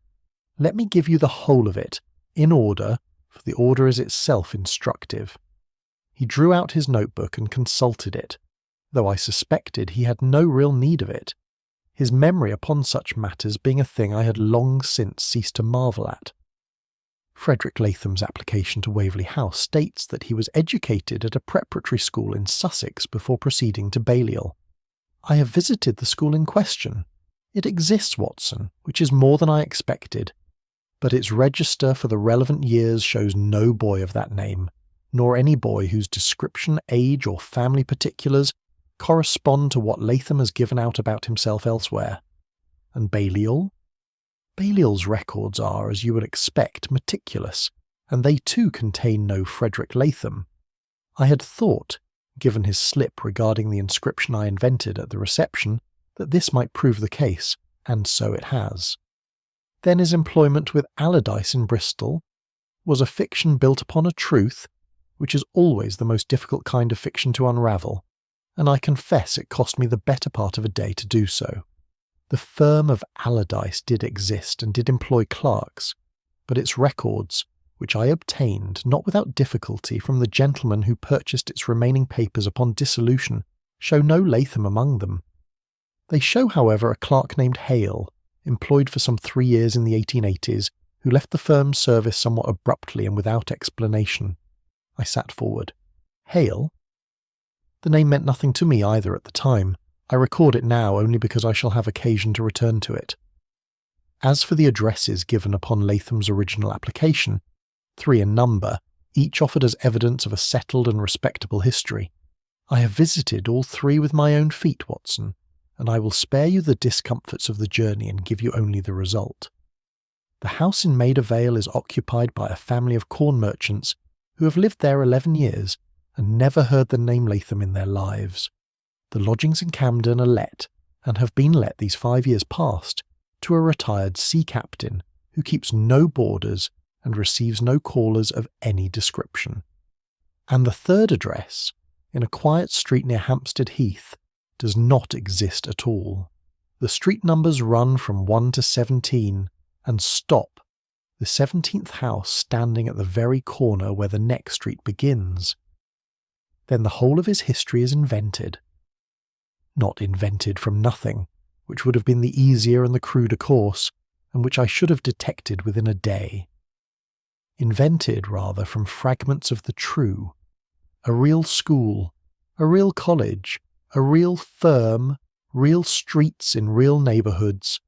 Let me give you the whole of it, in order, for the order is itself instructive. He drew out his notebook and consulted it, though I suspected he had no real need of it, his memory upon such matters being a thing I had long since ceased to marvel at. Frederick Latham's application to Waverley House states that he was educated at a preparatory school in Sussex before proceeding to Balliol. I have visited the school in question. It exists, Watson, which is more than I expected, but its register for the relevant years shows no boy of that name, nor any boy whose description, age, or family particulars correspond to what Latham has given out about himself elsewhere. And Balliol? Balliol's records are, as you would expect, meticulous, and they too contain no Frederick Latham. I had thought, given his slip regarding the inscription I invented at the reception, that this might prove the case, and so it has. Then his employment with Allardyce in Bristol was a fiction built upon a truth, which is always the most difficult kind of fiction to unravel, and I confess it cost me the better part of a day to do so. The firm of Allardyce did exist and did employ clerks, but its records, which I obtained not without difficulty from the gentleman who purchased its remaining papers upon dissolution, show no Latham among them. They show, however, a clerk named Hale, employed for some 3 years in the 1880s, who left the firm's service somewhat abruptly and without explanation. I sat forward. Hale? The name meant nothing to me either at the time. I record it now only because I shall have occasion to return to it. As for the addresses given upon Latham's original application, 3 in number, each offered as evidence of a settled and respectable history. I have visited all 3 with my own feet, Watson, and I will spare you the discomforts of the journey and give you only the result. The house in Maida Vale is occupied by a family of corn merchants who have lived there 11 years and never heard the name Latham in their lives. The lodgings in Camden are let, and have been let these 5 years past, to a retired sea captain who keeps no boarders and receives no callers of any description. And the 3rd address, in a quiet street near Hampstead Heath, does not exist at all. The street numbers run from 1 to 17 and stop, the 17th house standing at the very corner where the next street begins. Then the whole of his history is invented. Not invented from nothing, which would have been the easier and the cruder course, and which I should have detected within a day. Invented, rather, from fragments of the true. A real school, a real college, a real firm, real streets in real neighbourhoods,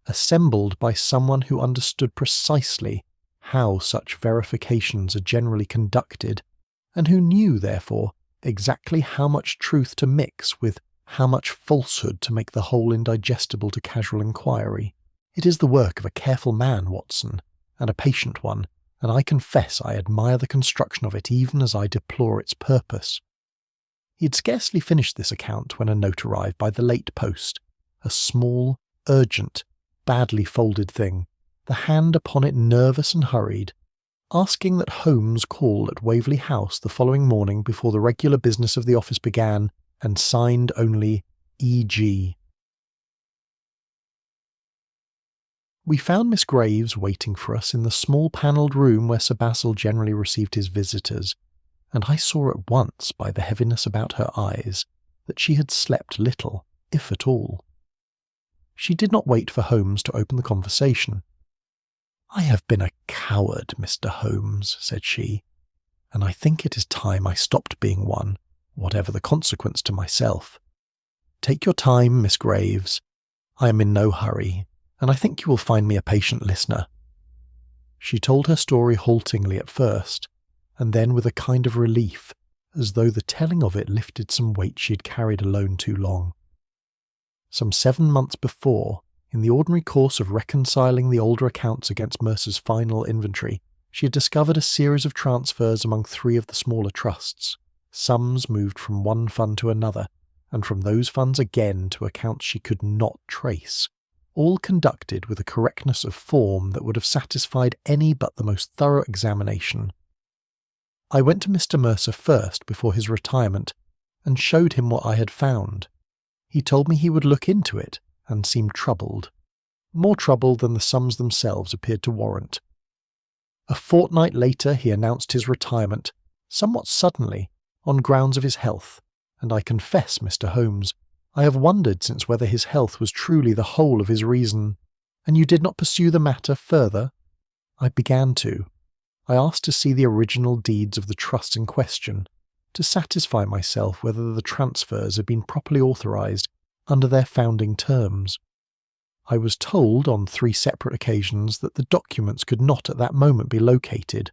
assembled by someone who understood precisely how such verifications are generally conducted, and who knew, therefore, exactly how much truth to mix with how much falsehood to make the whole indigestible to casual inquiry. It is the work of a careful man, Watson, and a patient one, and I confess I admire the construction of it even as I deplore its purpose. He had scarcely finished this account when a note arrived by the late post, a small, urgent, badly folded thing, the hand upon it nervous and hurried, asking that Holmes call at Waverley House the following morning before the regular business of the office began, and signed only E.G. We found Miss Graves waiting for us in the small panelled room where Sir Basil generally received his visitors, and I saw at once by the heaviness about her eyes that she had slept little, if at all. She did not wait for Holmes to open the conversation. "I have been a coward, Mr. Holmes," said she, "and I think it is time I stopped being one, whatever the consequence to myself. Take your time, Miss Graves. I am in no hurry, and I think you will find me a patient listener." She told her story haltingly at first, and then with a kind of relief, as though the telling of it lifted some weight she had carried alone too long. Some 7 months before, in the ordinary course of reconciling the older accounts against Mercer's final inventory, she had discovered a series of transfers among 3 of the smaller trusts, sums moved from one fund to another, and from those funds again to accounts she could not trace, all conducted with a correctness of form that would have satisfied any but the most thorough examination. I went to Mr. Mercer first before his retirement, and showed him what I had found. He told me he would look into it, and seemed troubled, more troubled than the sums themselves appeared to warrant. A fortnight later he announced his retirement, somewhat suddenly, on grounds of his health, and I confess, Mr. Holmes, I have wondered since whether his health was truly the whole of his reason. And you did not pursue the matter further? I began to. I asked to see the original deeds of the trust in question, to satisfy myself whether the transfers had been properly authorised under their founding terms. I was told on 3 separate occasions that the documents could not at that moment be located,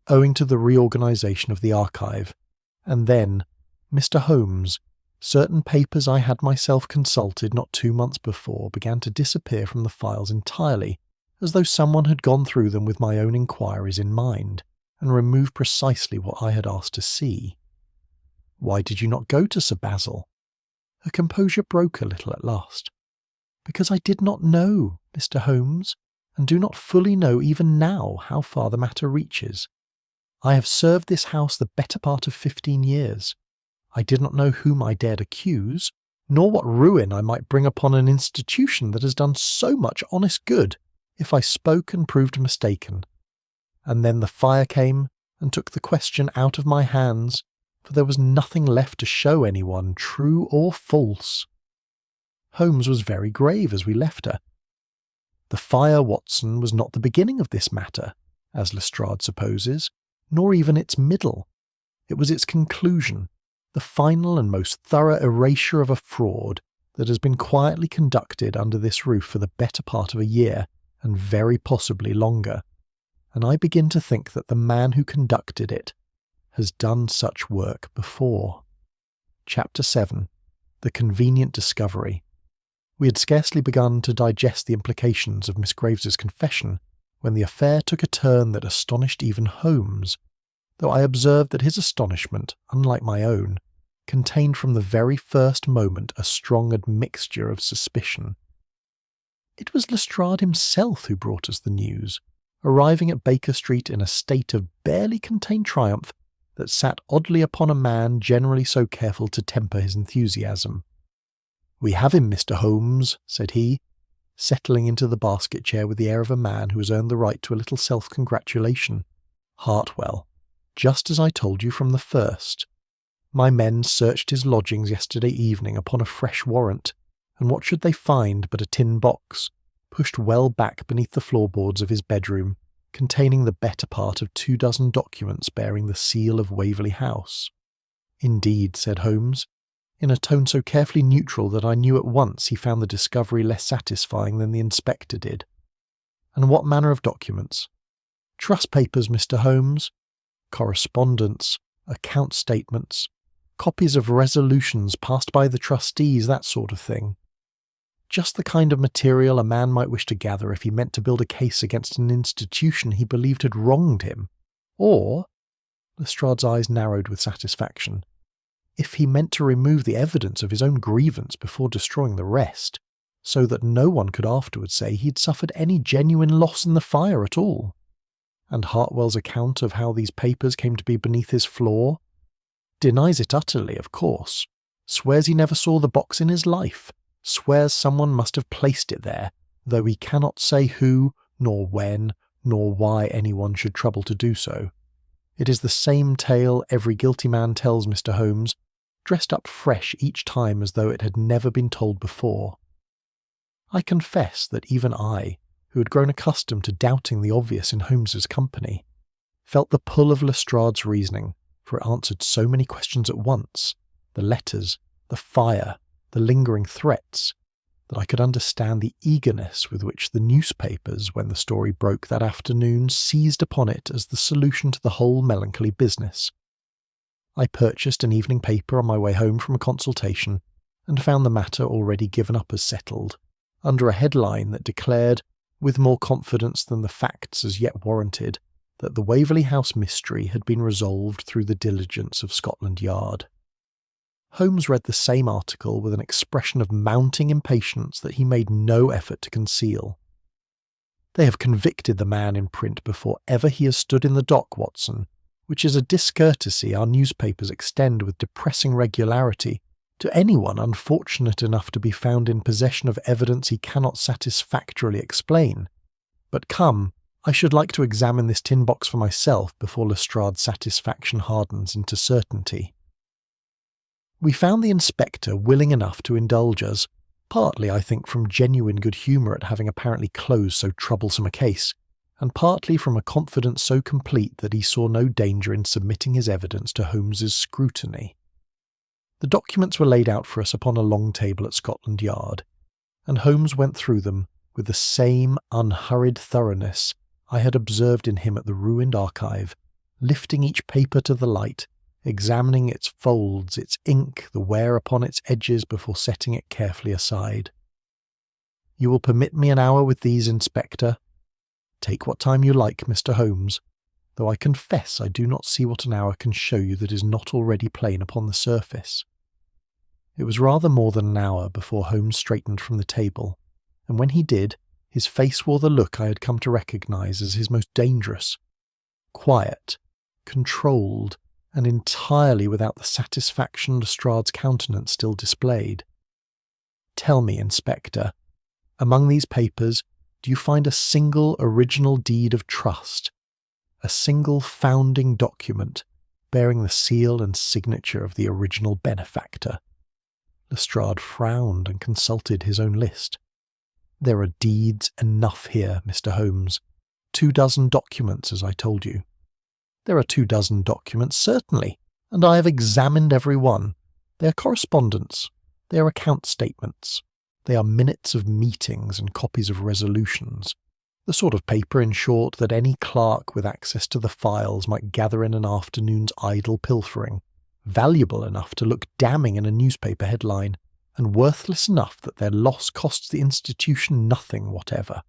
owing to the reorganisation of the archive, and then, Mr. Holmes, certain papers I had myself consulted not 2 months before began to disappear from the files entirely, as though someone had gone through them with my own inquiries in mind, and removed precisely what I had asked to see. Why did you not go to Sir Basil? Her composure broke a little at last. Because I did not know, Mr. Holmes, and do not fully know even now how far the matter reaches. I have served this house the better part of 15 years. I did not know whom I dared accuse, nor what ruin I might bring upon an institution that has done so much honest good, if I spoke and proved mistaken. and then the fire came and took the question out of my hands, for there was nothing left to show anyone, true or false. Holmes was very grave as we left her. The fire, Watson, was not the beginning of this matter, as Lestrade supposes, nor even its middle. It was its conclusion, the final and most thorough erasure of a fraud that has been quietly conducted under this roof for the better part of a year, and very possibly longer. And I begin to think that the man who conducted it has done such work before. Chapter 7. The Convenient Discovery. We had scarcely begun to digest the implications of Miss Graves's confession when the affair took a turn that astonished even Holmes, though I observed that his astonishment, unlike my own, contained from the very first moment a strong admixture of suspicion. It was Lestrade himself who brought us the news, arriving at Baker Street in a state of barely contained triumph that sat oddly upon a man generally so careful to temper his enthusiasm. "We have him, Mr. Holmes," said he, settling into the basket chair with the air of a man who has earned the right to a little self-congratulation. "Hartwell, just as I told you from the first. My men searched his lodgings yesterday evening upon a fresh warrant, and what should they find but a tin box, pushed well back beneath the floorboards of his bedroom, containing the better part of 24 documents bearing the seal of Waverley House." "Indeed," said Holmes, in a tone so carefully neutral that I knew at once he found the discovery less satisfying than the inspector did. "And what manner of documents?" "Trust papers, Mr. Holmes. Correspondence, account statements, copies of resolutions passed by the trustees, that sort of thing. Just the kind of material a man might wish to gather if he meant to build a case against an institution he believed had wronged him. Or," Lestrade's eyes narrowed with satisfaction, "if he meant to remove the evidence of his own grievance before destroying the rest, so that no one could afterwards say he'd suffered any genuine loss in the fire at all. And Hartwell's account of how these papers came to be beneath his floor? Denies it utterly, of course. Swears he never saw the box in his life. Swears someone must have placed it there, though he cannot say who, nor when, nor why anyone should trouble to do so. It is the same tale every guilty man tells, Mr. Holmes, dressed up fresh each time as though it had never been told before." I confess that even I, who had grown accustomed to doubting the obvious in Holmes's company, felt the pull of Lestrade's reasoning, for it answered so many questions at once, the letters, the fire, the lingering threats, that I could understand the eagerness with which the newspapers, when the story broke that afternoon, seized upon it as the solution to the whole melancholy business. I purchased an evening paper on my way home from a consultation, and found the matter already given up as settled, under a headline that declared, with more confidence than the facts as yet warranted, that the Waverley House mystery had been resolved through the diligence of Scotland Yard. Holmes read the same article with an expression of mounting impatience that he made no effort to conceal. "They have convicted the man in print before ever he has stood in the dock, Watson, which is a discourtesy our newspapers extend with depressing regularity to anyone unfortunate enough to be found in possession of evidence he cannot satisfactorily explain. But come, I should like to examine this tin box for myself before Lestrade's satisfaction hardens into certainty." We found the inspector willing enough to indulge us, partly, I think, from genuine good humour at having apparently closed so troublesome a case, and partly from a confidence so complete that he saw no danger in submitting his evidence to Holmes's scrutiny. The documents were laid out for us upon a long table at Scotland Yard, and Holmes went through them with the same unhurried thoroughness I had observed in him at the ruined archive, lifting each paper to the light, examining its folds, its ink, the wear upon its edges before setting it carefully aside. "You will permit me an hour with these, Inspector?" "Take what time you like, Mr. Holmes, though I confess I do not see what an hour can show you that is not already plain upon the surface." It was rather more than an hour before Holmes straightened from the table, and when he did, his face wore the look I had come to recognise as his most dangerous. Quiet, controlled, and entirely without the satisfaction Lestrade's countenance still displayed. "Tell me, Inspector, among these papers, do you find a single original deed of trust? a single founding document bearing the seal and signature of the original benefactor. Lestrade frowned and consulted his own list. "There are deeds enough here, Mr. Holmes. 24 documents, as I told you." "There are 24 documents, certainly, and I have examined every one. They are correspondence. They are account statements. They are minutes of meetings and copies of resolutions. The sort of paper, in short, that any clerk with access to the files might gather in an afternoon's idle pilfering, valuable enough to look damning in a newspaper headline, and worthless enough that their loss costs the institution nothing whatever.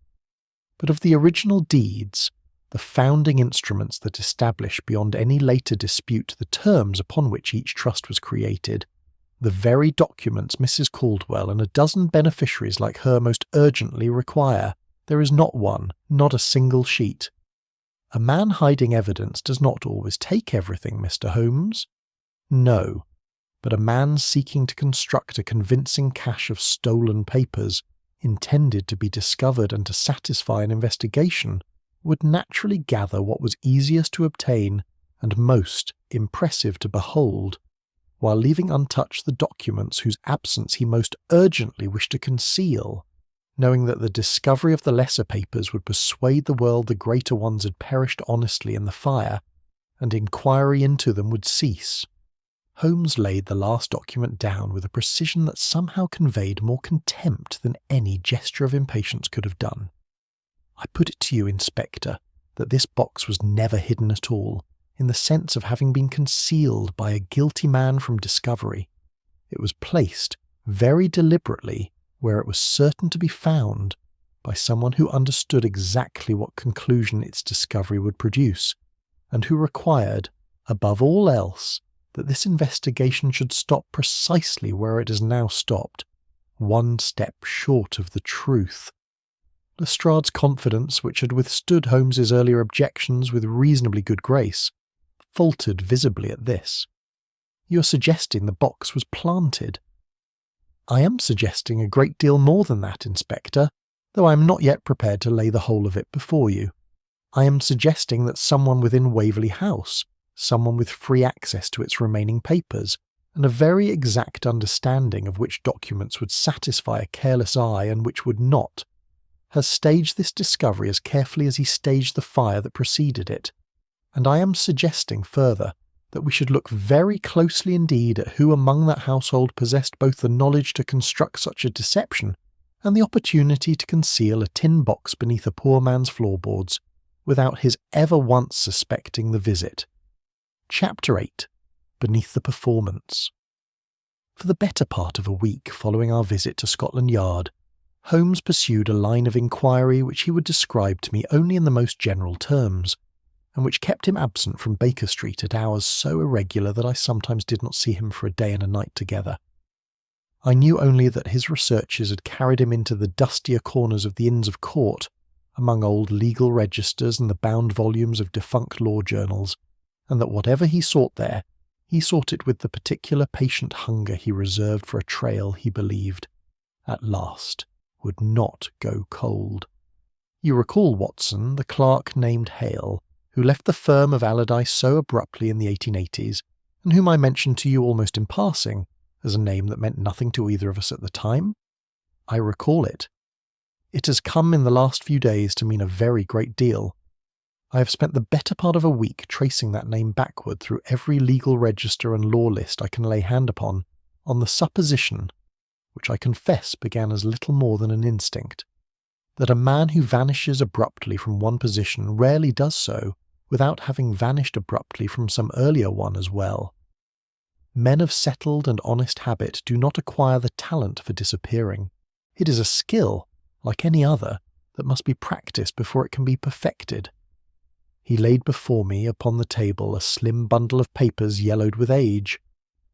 But of the original deeds, the founding instruments that establish beyond any later dispute the terms upon which each trust was created, the very documents Mrs. Caldwell and a dozen beneficiaries like her most urgently require, there is not one, not a single sheet. A man hiding evidence does not always take everything, Mr. Holmes. No, but a man seeking to construct a convincing cache of stolen papers, intended to be discovered and to satisfy an investigation, would naturally gather what was easiest to obtain and most impressive to behold, while leaving untouched the documents whose absence he most urgently wished to conceal, knowing that the discovery of the lesser papers would persuade the world the greater ones had perished honestly in the fire, and inquiry into them would cease. Holmes laid the last document down with a precision that somehow conveyed more contempt than any gesture of impatience could have done. "I put it to you, Inspector, that this box was never hidden at all, in the sense of having been concealed by a guilty man from discovery. It was placed, very deliberately, where it was certain to be found, by someone who understood exactly what conclusion its discovery would produce, and who required, above all else, that this investigation should stop precisely where it has now stopped, one step short of the truth." Lestrade's confidence, which had withstood Holmes's earlier objections with reasonably good grace, faltered visibly at this. "You are suggesting the box was planted." "I am suggesting a great deal more than that, Inspector, though I am not yet prepared to lay the whole of it before you. I am suggesting that someone within Waverley House, someone with free access to its remaining papers, and a very exact understanding of which documents would satisfy a careless eye and which would not, has staged this discovery as carefully as he staged the fire that preceded it. And I am suggesting further that we should look very closely indeed at who among that household possessed both the knowledge to construct such a deception and the opportunity to conceal a tin box beneath a poor man's floorboards, without his ever once suspecting the visit. Chapter 8. Beneath the Performance. For the better part of a week following our visit to Scotland Yard, Holmes pursued a line of inquiry which he would describe to me only in the most general terms, and which kept him absent from Baker Street at hours so irregular that I sometimes did not see him for a day and a night together. I knew only that his researches had carried him into the dustier corners of the Inns of Court, among old legal registers and the bound volumes of defunct law journals, and that whatever he sought there, he sought it with the particular patient hunger he reserved for a trail he believed, at last, would not go cold. You recall, Watson, the clerk named Hale, who left the firm of Allardyce so abruptly in the 1880s, and whom I mentioned to you almost in passing, as a name that meant nothing to either of us at the time? I recall it. It has come in the last few days to mean a very great deal. I have spent the better part of a week tracing that name backward through every legal register and law list I can lay hand upon, on the supposition, which I confess began as little more than an instinct, that a man who vanishes abruptly from one position rarely does so without having vanished abruptly from some earlier one as well. Men of settled and honest habit do not acquire the talent for disappearing. It is a skill, like any other, that must be practised before it can be perfected. He laid before me upon the table a slim bundle of papers yellowed with age,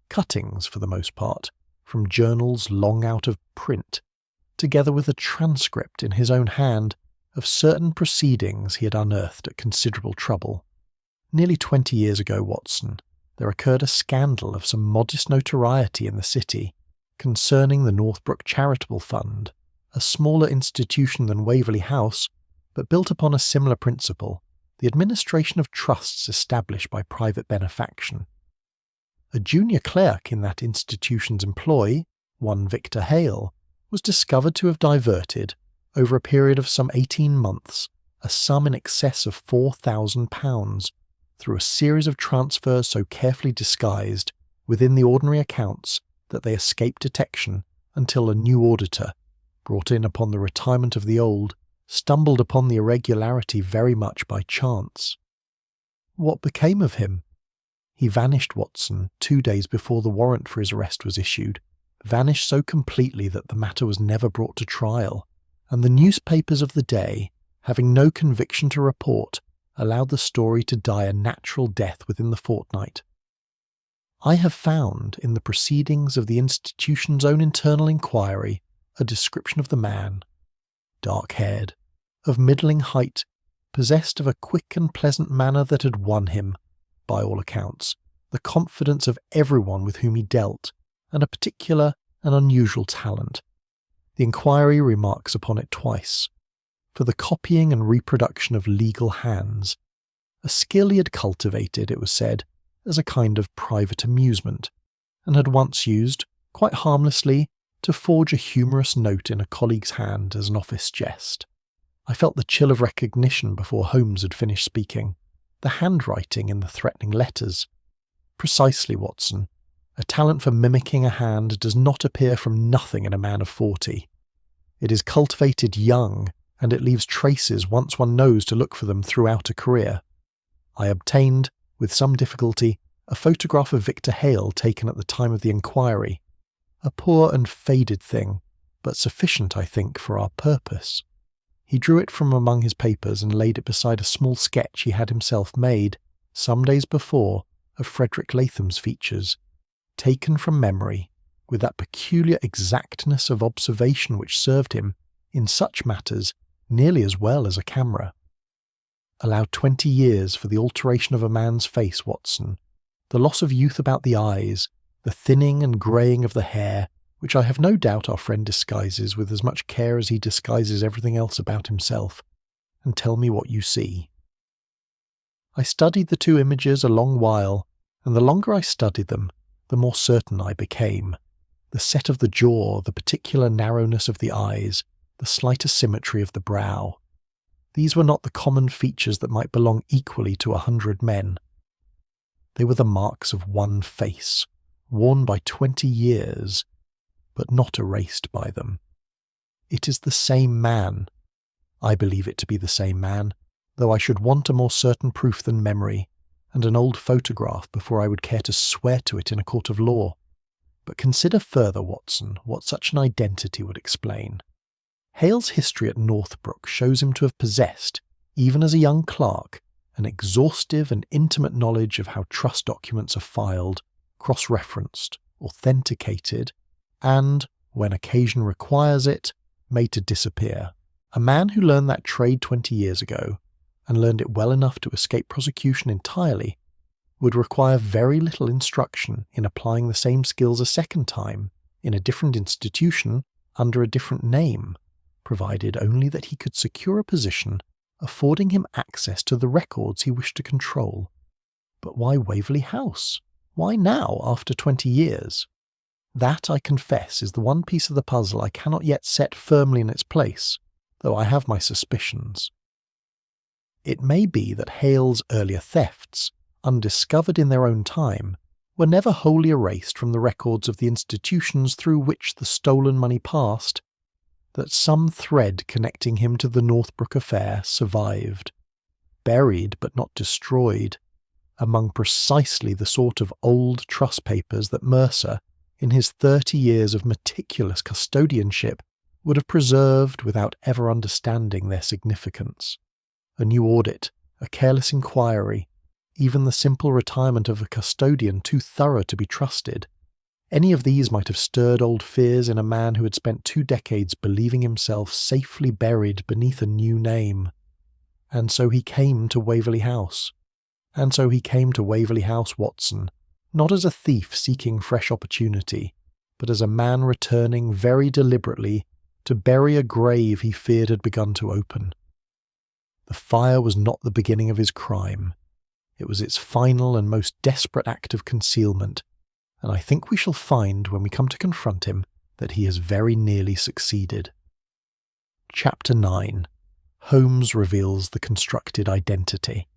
cuttings for the most part, from journals long out of print, together with a transcript in his own hand of certain proceedings he had unearthed at considerable trouble. Nearly 20 years ago, Watson, there occurred a scandal of some modest notoriety in the city concerning the Northbrook Charitable Fund, a smaller institution than Waverley House, but built upon a similar principle, the administration of trusts established by private benefaction. A junior clerk in that institution's employ, one Victor Hale, was discovered to have diverted, over a period of some 18 months, a sum in excess of £4,000 through a series of transfers so carefully disguised within the ordinary accounts that they escaped detection until a new auditor, brought in upon the retirement of the old, stumbled upon the irregularity very much by chance. What became of him? He vanished, Watson, 2 days before the warrant for his arrest was issued, vanished so completely that the matter was never brought to trial, and the newspapers of the day, having no conviction to report, allowed the story to die a natural death within the fortnight. I have found, in the proceedings of the institution's own internal inquiry, a description of the man, dark-haired, of middling height, possessed of a quick and pleasant manner that had won him, by all accounts, the confidence of everyone with whom he dealt, and a particular and unusual talent. The inquiry remarks upon it twice, for the copying and reproduction of legal hands, a skill he had cultivated, it was said, as a kind of private amusement, and had once used, quite harmlessly, to forge a humorous note in a colleague's hand as an office jest. I felt the chill of recognition before Holmes had finished speaking, the handwriting in the threatening letters. Precisely, Watson. A talent for mimicking a hand does not appear from nothing in a man of 40. It is cultivated young, and it leaves traces once one knows to look for them throughout a career. I obtained, with some difficulty, a photograph of Victor Hale taken at the time of the inquiry. A poor and faded thing, but sufficient, I think, for our purpose. He drew it from among his papers and laid it beside a small sketch he had himself made, some days before, of Frederick Latham's features, taken from memory, with that peculiar exactness of observation which served him, in such matters, nearly as well as a camera. Allow 20 years for the alteration of a man's face, Watson, the loss of youth about the eyes, the thinning and greying of the hair, which I have no doubt our friend disguises with as much care as he disguises everything else about himself, and tell me what you see. I studied the two images a long while, and the longer I studied them, the more certain I became. The set of the jaw, the particular narrowness of the eyes, the slight asymmetry of the brow. These were not the common features that might belong equally to 100 men. They were the marks of one face, worn by 20 years, but not erased by them. It is the same man. I believe it to be the same man, though I should want a more certain proof than memory, and an old photograph before I would care to swear to it in a court of law. But consider further, Watson, what such an identity would explain. Hale's history at Northbrook shows him to have possessed, even as a young clerk, an exhaustive and intimate knowledge of how trust documents are filed, cross-referenced, authenticated, and, when occasion requires it, made to disappear. A man who learned that trade 20 years ago, and learned it well enough to escape prosecution entirely, would require very little instruction in applying the same skills a second time, in a different institution, under a different name, provided only that he could secure a position affording him access to the records he wished to control. But why Waverley House? Why now, after 20 years? That, I confess, is the one piece of the puzzle I cannot yet set firmly in its place, though I have my suspicions. It may be that Hale's earlier thefts, undiscovered in their own time, were never wholly erased from the records of the institutions through which the stolen money passed, that some thread connecting him to the Northbrook affair survived, buried but not destroyed, among precisely the sort of old trust papers that Mercer, in his 30 years of meticulous custodianship, would have preserved without ever understanding their significance. A new audit, a careless inquiry, even the simple retirement of a custodian too thorough to be trusted, any of these might have stirred old fears in a man who had spent 2 decades believing himself safely buried beneath a new name. And so he came to Waverley House. And so he came to Waverley House, Watson, not as a thief seeking fresh opportunity, but as a man returning very deliberately to bury a grave he feared had begun to open. The fire was not the beginning of his crime. It was its final and most desperate act of concealment, and I think we shall find when we come to confront him that he has very nearly succeeded. Chapter 9. Holmes reveals the constructed identity.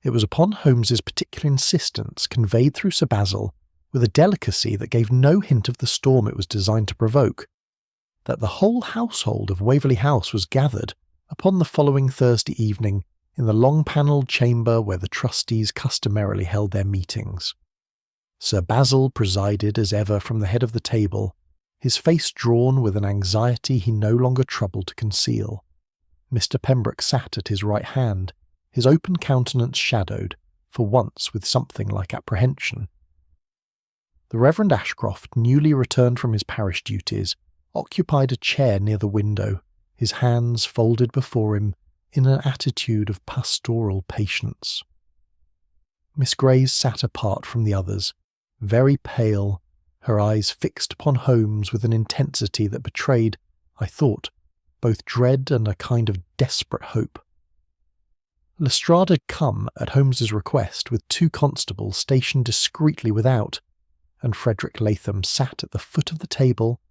It was upon Holmes's particular insistence, conveyed through Sir Basil, with a delicacy that gave no hint of the storm it was designed to provoke, that the whole household of Waverley House was gathered upon the following Thursday evening in the long-panelled chamber where the trustees customarily held their meetings. Sir Basil presided as ever from the head of the table, his face drawn with an anxiety he no longer troubled to conceal. Mr. Pembroke sat at his right hand, his open countenance shadowed, for once with something like apprehension. The Reverend Ashcroft, newly returned from his parish duties, occupied a chair near the window, his hands folded before him in an attitude of pastoral patience. Miss Grays sat apart from the others, very pale, her eyes fixed upon Holmes with an intensity that betrayed, I thought, both dread and a kind of desperate hope. Lestrade had come, at Holmes's request, with 2 constables stationed discreetly without, and Frederick Latham sat at the foot of the table,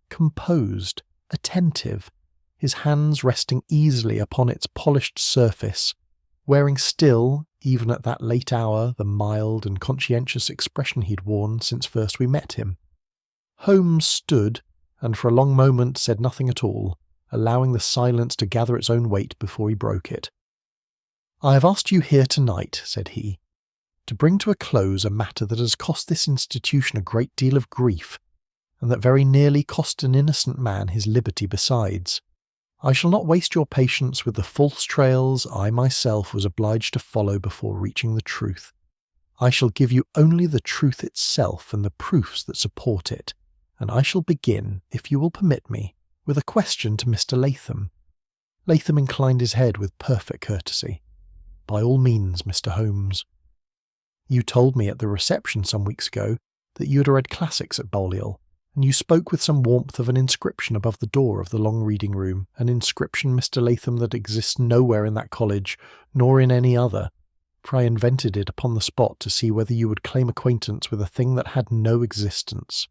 composed, attentive, his hands resting easily upon its polished surface, wearing still, even at that late hour, the mild and conscientious expression he'd worn since first we met him. Holmes stood, and for a long moment said nothing at all, allowing the silence to gather its own weight before he broke it. "I have asked you here tonight," said he, "to bring to a close a matter that has cost this institution a great deal of grief, and that very nearly cost an innocent man his liberty besides. I shall not waste your patience with the false trails I myself was obliged to follow before reaching the truth. I shall give you only the truth itself and the proofs that support it, and I shall begin, if you will permit me, with a question to Mr. Latham." Latham inclined his head with perfect courtesy. "By all means, Mr. Holmes." "You told me at the reception some weeks ago that you had read classics at Balliol, and you spoke with some warmth of an inscription above the door of the long reading room, an inscription, Mr. Latham, that exists nowhere in that college, nor in any other, for I invented it upon the spot to see whether you would claim acquaintance with a thing that had no existence.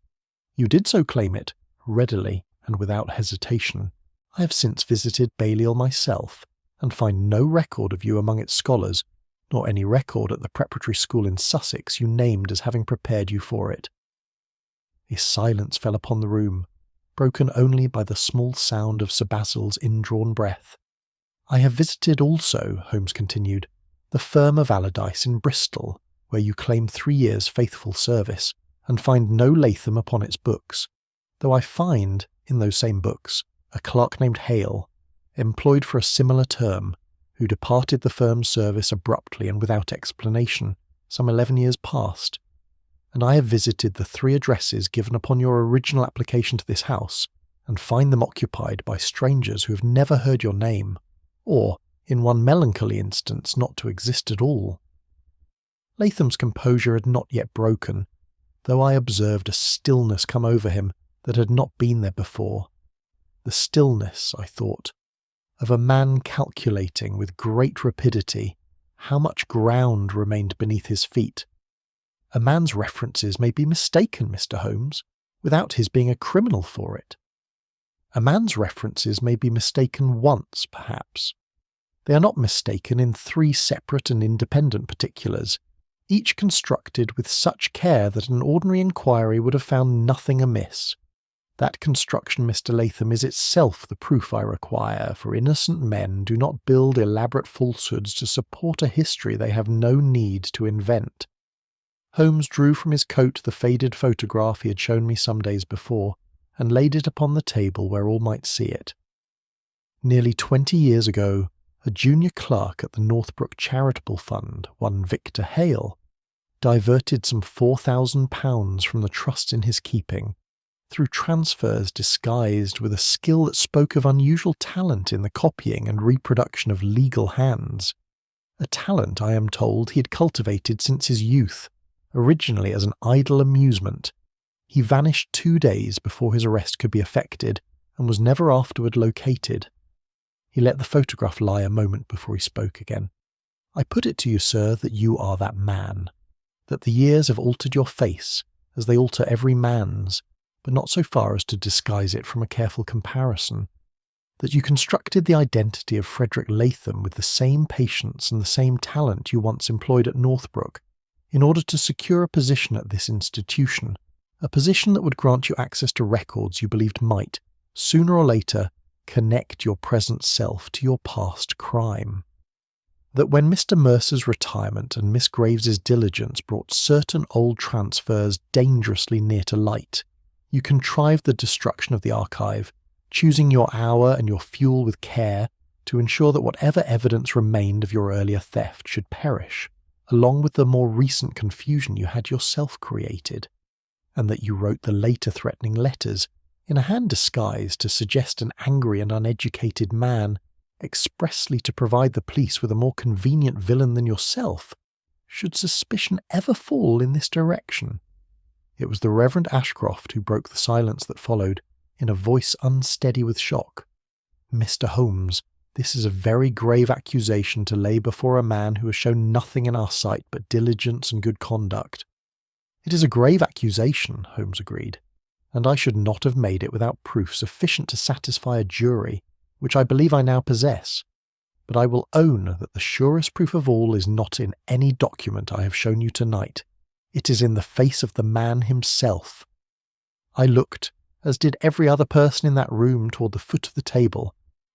You did so claim it, readily and without hesitation. I have since visited Balliol myself, and find no record of you among its scholars, nor any record at the preparatory school in Sussex you named as having prepared you for it." A silence fell upon the room, broken only by the small sound of Sir Basil's indrawn breath. "I have visited also," Holmes continued, "the firm of Allardyce in Bristol, where you claim 3 years' faithful service, and find no Latham upon its books, though I find, in those same books, a clerk named Hale, employed for a similar term, who departed the firm's service abruptly and without explanation, some 11 years past. And I have visited the 3 addresses given upon your original application to this house, and find them occupied by strangers who have never heard your name, or, in one melancholy instance, not to exist at all." Latham's composure had not yet broken, though I observed a stillness come over him that had not been there before. The stillness, I thought, of a man calculating with great rapidity how much ground remained beneath his feet. A man's references may be mistaken, Mr. Holmes, without his being a criminal for it. A man's references may be mistaken once, perhaps. They are not mistaken in 3 separate and independent particulars, each constructed with such care that an ordinary inquiry would have found nothing amiss. That construction, Mr. Latham, is itself the proof I require, for innocent men do not build elaborate falsehoods to support a history they have no need to invent. Holmes drew from his coat the faded photograph he had shown me some days before, and laid it upon the table where all might see it. Nearly 20 years ago, a junior clerk at the Northbrook Charitable Fund, one Victor Hale, diverted some £4,000 from the trust in his keeping, through transfers disguised with a skill that spoke of unusual talent in the copying and reproduction of legal hands. A talent, I am told, he had cultivated since his youth, originally as an idle amusement. He vanished 2 days before his arrest could be effected, and was never afterward located. He let the photograph lie a moment before he spoke again. "I put it to you, sir, that you are that man. That the years have altered your face, as they alter every man's, but not so far as to disguise it from a careful comparison. That you constructed the identity of Frederick Latham with the same patience and the same talent you once employed at Northbrook, in order to secure a position at this institution, a position that would grant you access to records you believed might, sooner or later, connect your present self to your past crime. That when Mr. Mercer's retirement and Miss Graves's diligence brought certain old transfers dangerously near to light, you contrived the destruction of the archive, choosing your hour and your fuel with care to ensure that whatever evidence remained of your earlier theft should perish, along with the more recent confusion you had yourself created, and that you wrote the later threatening letters in a hand disguised to suggest an angry and uneducated man, expressly to provide the police with a more convenient villain than yourself, should suspicion ever fall in this direction." It was the Reverend Ashcroft who broke the silence that followed, in a voice unsteady with shock. "Mr. Holmes, this is a very grave accusation to lay before a man who has shown nothing in our sight but diligence and good conduct." "It is a grave accusation," Holmes agreed, "and I should not have made it without proof sufficient to satisfy a jury, which I believe I now possess. But I will own that the surest proof of all is not in any document I have shown you tonight. It is in the face of the man himself." I looked, as did every other person in that room, toward the foot of the table,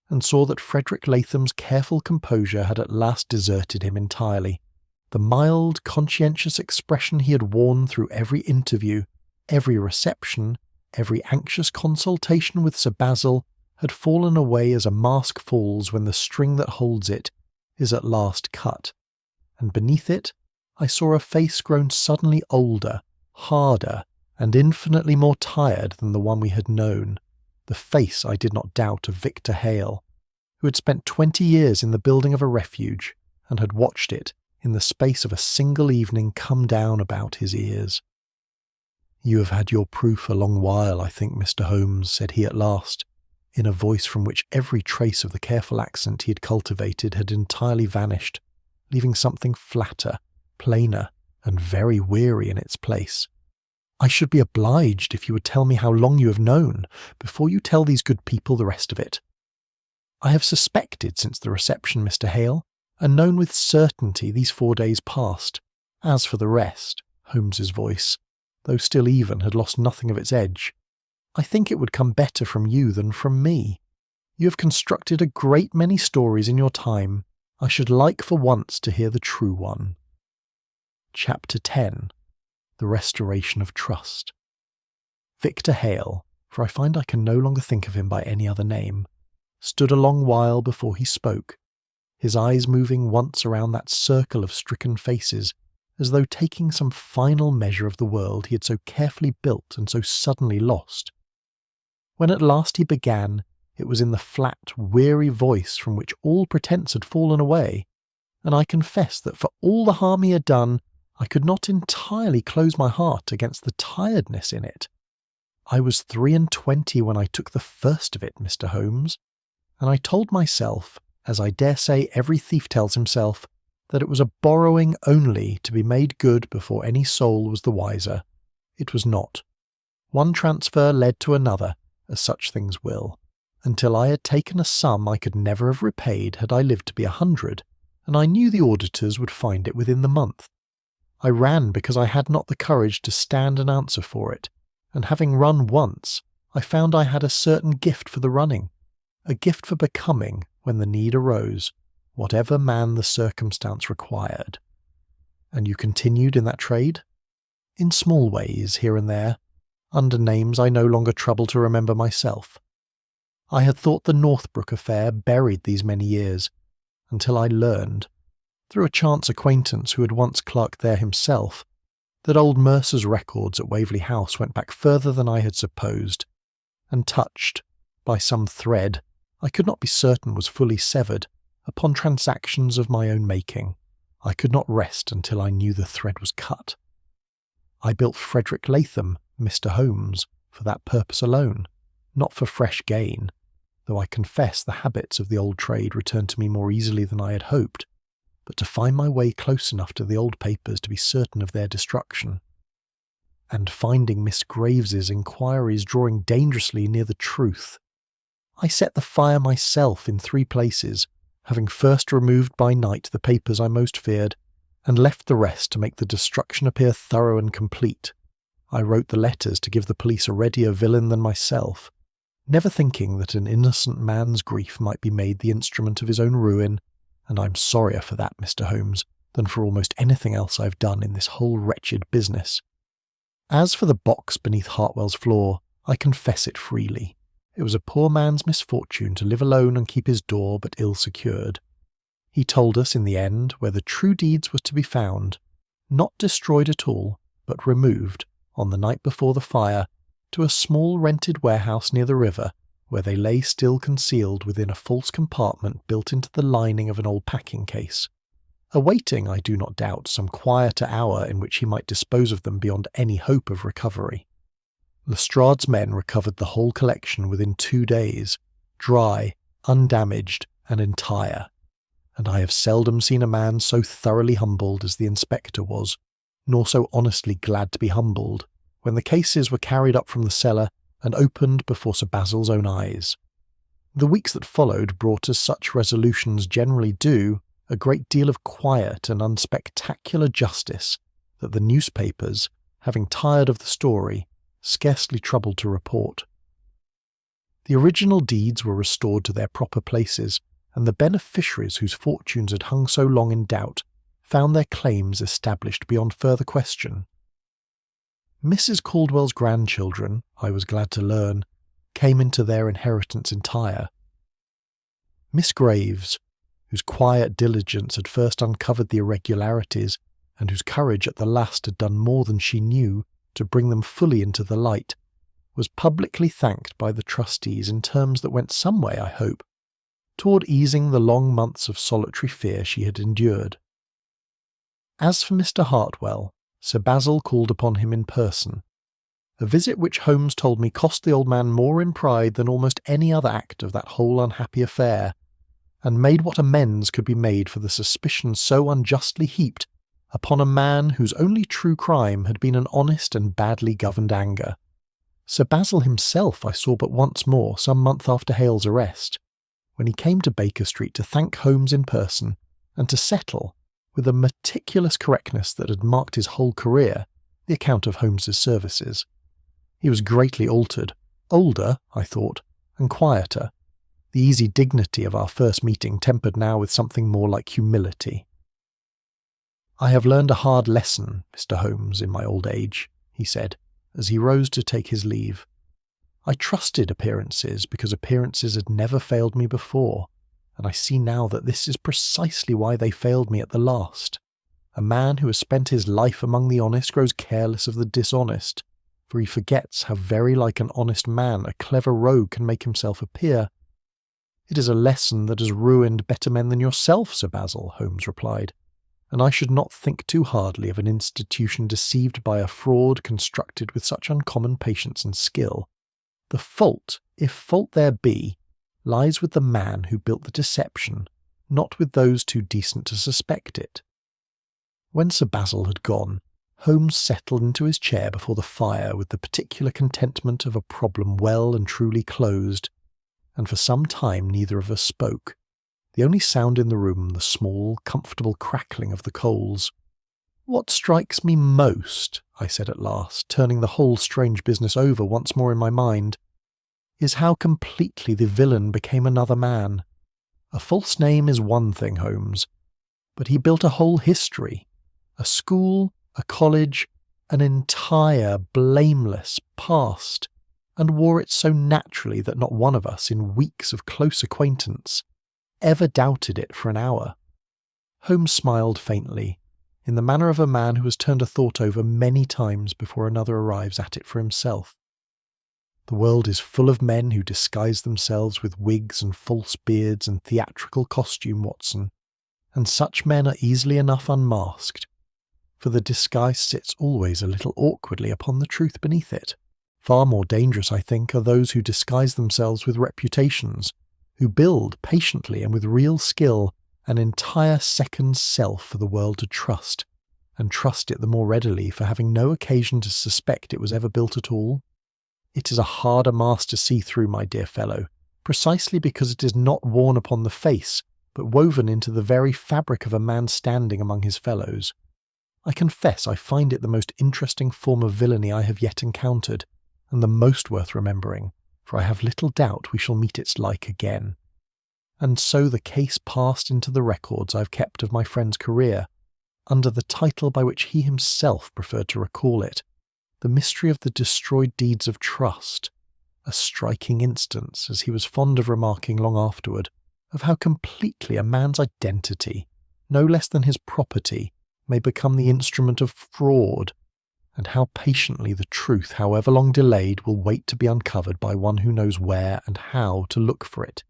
and saw that Frederick Latham's careful composure had at last deserted him entirely. The mild, conscientious expression he had worn through every interview, every reception, every anxious consultation with Sir Basil, had fallen away as a mask falls when the string that holds it is at last cut, and beneath it I saw a face grown suddenly older, harder, and infinitely more tired than the one we had known, the face, I did not doubt, of Victor Hale, who had spent 20 years in the building of a refuge, and had watched it, in the space of a single evening, come down about his ears. "You have had your proof a long while, I think, Mr. Holmes," said he at last, in a voice from which every trace of the careful accent he had cultivated had entirely vanished, leaving something flatter, plainer, and very weary in its place. "I should be obliged if you would tell me how long you have known, before you tell these good people the rest of it." "I have suspected since the reception, Mr. Hale, and known with certainty these 4 days past. As for the rest," Holmes's voice, though still even, had lost nothing of its edge, "I think it would come better from you than from me. You have constructed a great many stories in your time. I should like for once to hear the true one." Chapter 10. The Restoration of Trust. Victor Hale, for I find I can no longer think of him by any other name, stood a long while before he spoke, his eyes moving once around that circle of stricken faces, as though taking some final measure of the world he had so carefully built and so suddenly lost. When at last he began, it was in the flat, weary voice from which all pretence had fallen away, and I confess that for all the harm he had done, I could not entirely close my heart against the tiredness in it. "I was 23 when I took the first of it, Mr. Holmes, and I told myself, as I dare say every thief tells himself, that it was a borrowing only to be made good before any soul was the wiser. It was not. One transfer led to another, as such things will, until I had taken a sum I could never have repaid had I lived to be 100, and I knew the auditors would find it within the month. I ran because I had not the courage to stand and answer for it, and having run once, I found I had a certain gift for the running, a gift for becoming, when the need arose, whatever man the circumstance required." "And you continued in that trade?" "In small ways, here and there, under names I no longer trouble to remember myself. I had thought the Northbrook affair buried these many years, until I learned, through a chance acquaintance who had once clerked there himself, that old Mercer's records at Waverley House went back further than I had supposed, and touched, by some thread I could not be certain was fully severed, upon transactions of my own making. I could not rest until I knew the thread was cut. I built Frederick Latham, Mr. Holmes, for that purpose alone, not for fresh gain. though I confess the habits of the old trade returned to me more easily than I had hoped, but to find my way close enough to the old papers to be certain of their destruction. And finding Miss Graves's inquiries drawing dangerously near the truth. I set the fire myself in 3 places, having first removed by night the papers I most feared, and left the rest to make the destruction appear thorough and complete. I wrote the letters to give the police a readier villain than myself, never thinking that an innocent man's grief might be made the instrument of his own ruin, and I'm sorrier for that, Mr. Holmes, than for almost anything else I've done in this whole wretched business. As for the box beneath Hartwell's floor, I confess it freely. It was a poor man's misfortune to live alone and keep his door but ill secured. He told us in the end where the true deeds was to be found, not destroyed at all, but removed, on the night before the fire, to a small rented warehouse near the river, where they lay still concealed within a false compartment built into the lining of an old packing case, awaiting, I do not doubt, some quieter hour in which he might dispose of them beyond any hope of recovery. Lestrade's men recovered the whole collection within 2 days, dry, undamaged, and entire, and I have seldom seen a man so thoroughly humbled as the inspector was, nor so honestly glad to be humbled, when the cases were carried up from the cellar and opened before Sir Basil's own eyes. The weeks that followed brought, as such resolutions generally do, a great deal of quiet and unspectacular justice that the newspapers, having tired of the story, scarcely troubled to report. The original deeds were restored to their proper places, and the beneficiaries whose fortunes had hung so long in doubt found their claims established beyond further question. Mrs. Caldwell's grandchildren, I was glad to learn, came into their inheritance entire. Miss Graves, whose quiet diligence had first uncovered the irregularities, and whose courage at the last had done more than she knew to bring them fully into the light, was publicly thanked by the trustees in terms that went some way, I hope, toward easing the long months of solitary fear she had endured. As for Mr. Hartwell, Sir Basil called upon him in person, a visit which Holmes told me cost the old man more in pride than almost any other act of that whole unhappy affair, and made what amends could be made for the suspicion so unjustly heaped upon a man whose only true crime had been an honest and badly governed anger. Sir Basil himself I saw but once more some month after Hale's arrest, when he came to Baker Street to thank Holmes in person, and to settle, with a meticulous correctness that had marked his whole career, the account of Holmes's services. He was greatly altered, older, I thought, and quieter, the easy dignity of our first meeting tempered now with something more like humility. "I have learned a hard lesson, Mr. Holmes, in my old age," he said, as he rose to take his leave. "I trusted appearances because appearances had never failed me before, and I see now that this is precisely why they failed me at the last. A man who has spent his life among the honest grows careless of the dishonest, for he forgets how very like an honest man a clever rogue can make himself appear." "It is a lesson that has ruined better men than yourself, Sir Basil," Holmes replied, "and I should not think too hardly of an institution deceived by a fraud constructed with such uncommon patience and skill. The fault, if fault there be, lies with the man who built the deception, not with those too decent to suspect it." When Sir Basil had gone, Holmes settled into his chair before the fire with the particular contentment of a problem well and truly closed, and for some time neither of us spoke, the only sound in the room the small, comfortable crackling of the coals. "What strikes me most," I said at last, turning the whole strange business over once more in my mind, "is how completely the villain became another man. A false name is one thing, Holmes, but he built a whole history, a school, a college, an entire blameless past, and wore it so naturally that not one of us, in weeks of close acquaintance, ever doubted it for an hour." Holmes smiled faintly, in the manner of a man who has turned a thought over many times before another arrives at it for himself. "The world is full of men who disguise themselves with wigs and false beards and theatrical costume, Watson, and such men are easily enough unmasked, for the disguise sits always a little awkwardly upon the truth beneath it. Far more dangerous, I think, are those who disguise themselves with reputations, who build patiently and with real skill an entire second self for the world to trust, and trust it the more readily for having no occasion to suspect it was ever built at all. It is a harder mask to see through, my dear fellow, precisely because it is not worn upon the face, but woven into the very fabric of a man standing among his fellows. I confess I find it the most interesting form of villainy I have yet encountered, and the most worth remembering, for I have little doubt we shall meet its like again. And so the case passed into the records I have kept of my friend's career, under the title by which he himself preferred to recall it, The Mystery of the Destroyed Deeds of Trust, a striking instance, as he was fond of remarking long afterward, of how completely a man's identity, no less than his property, may become the instrument of fraud, and how patiently the truth, however long delayed, will wait to be uncovered by one who knows where and how to look for it.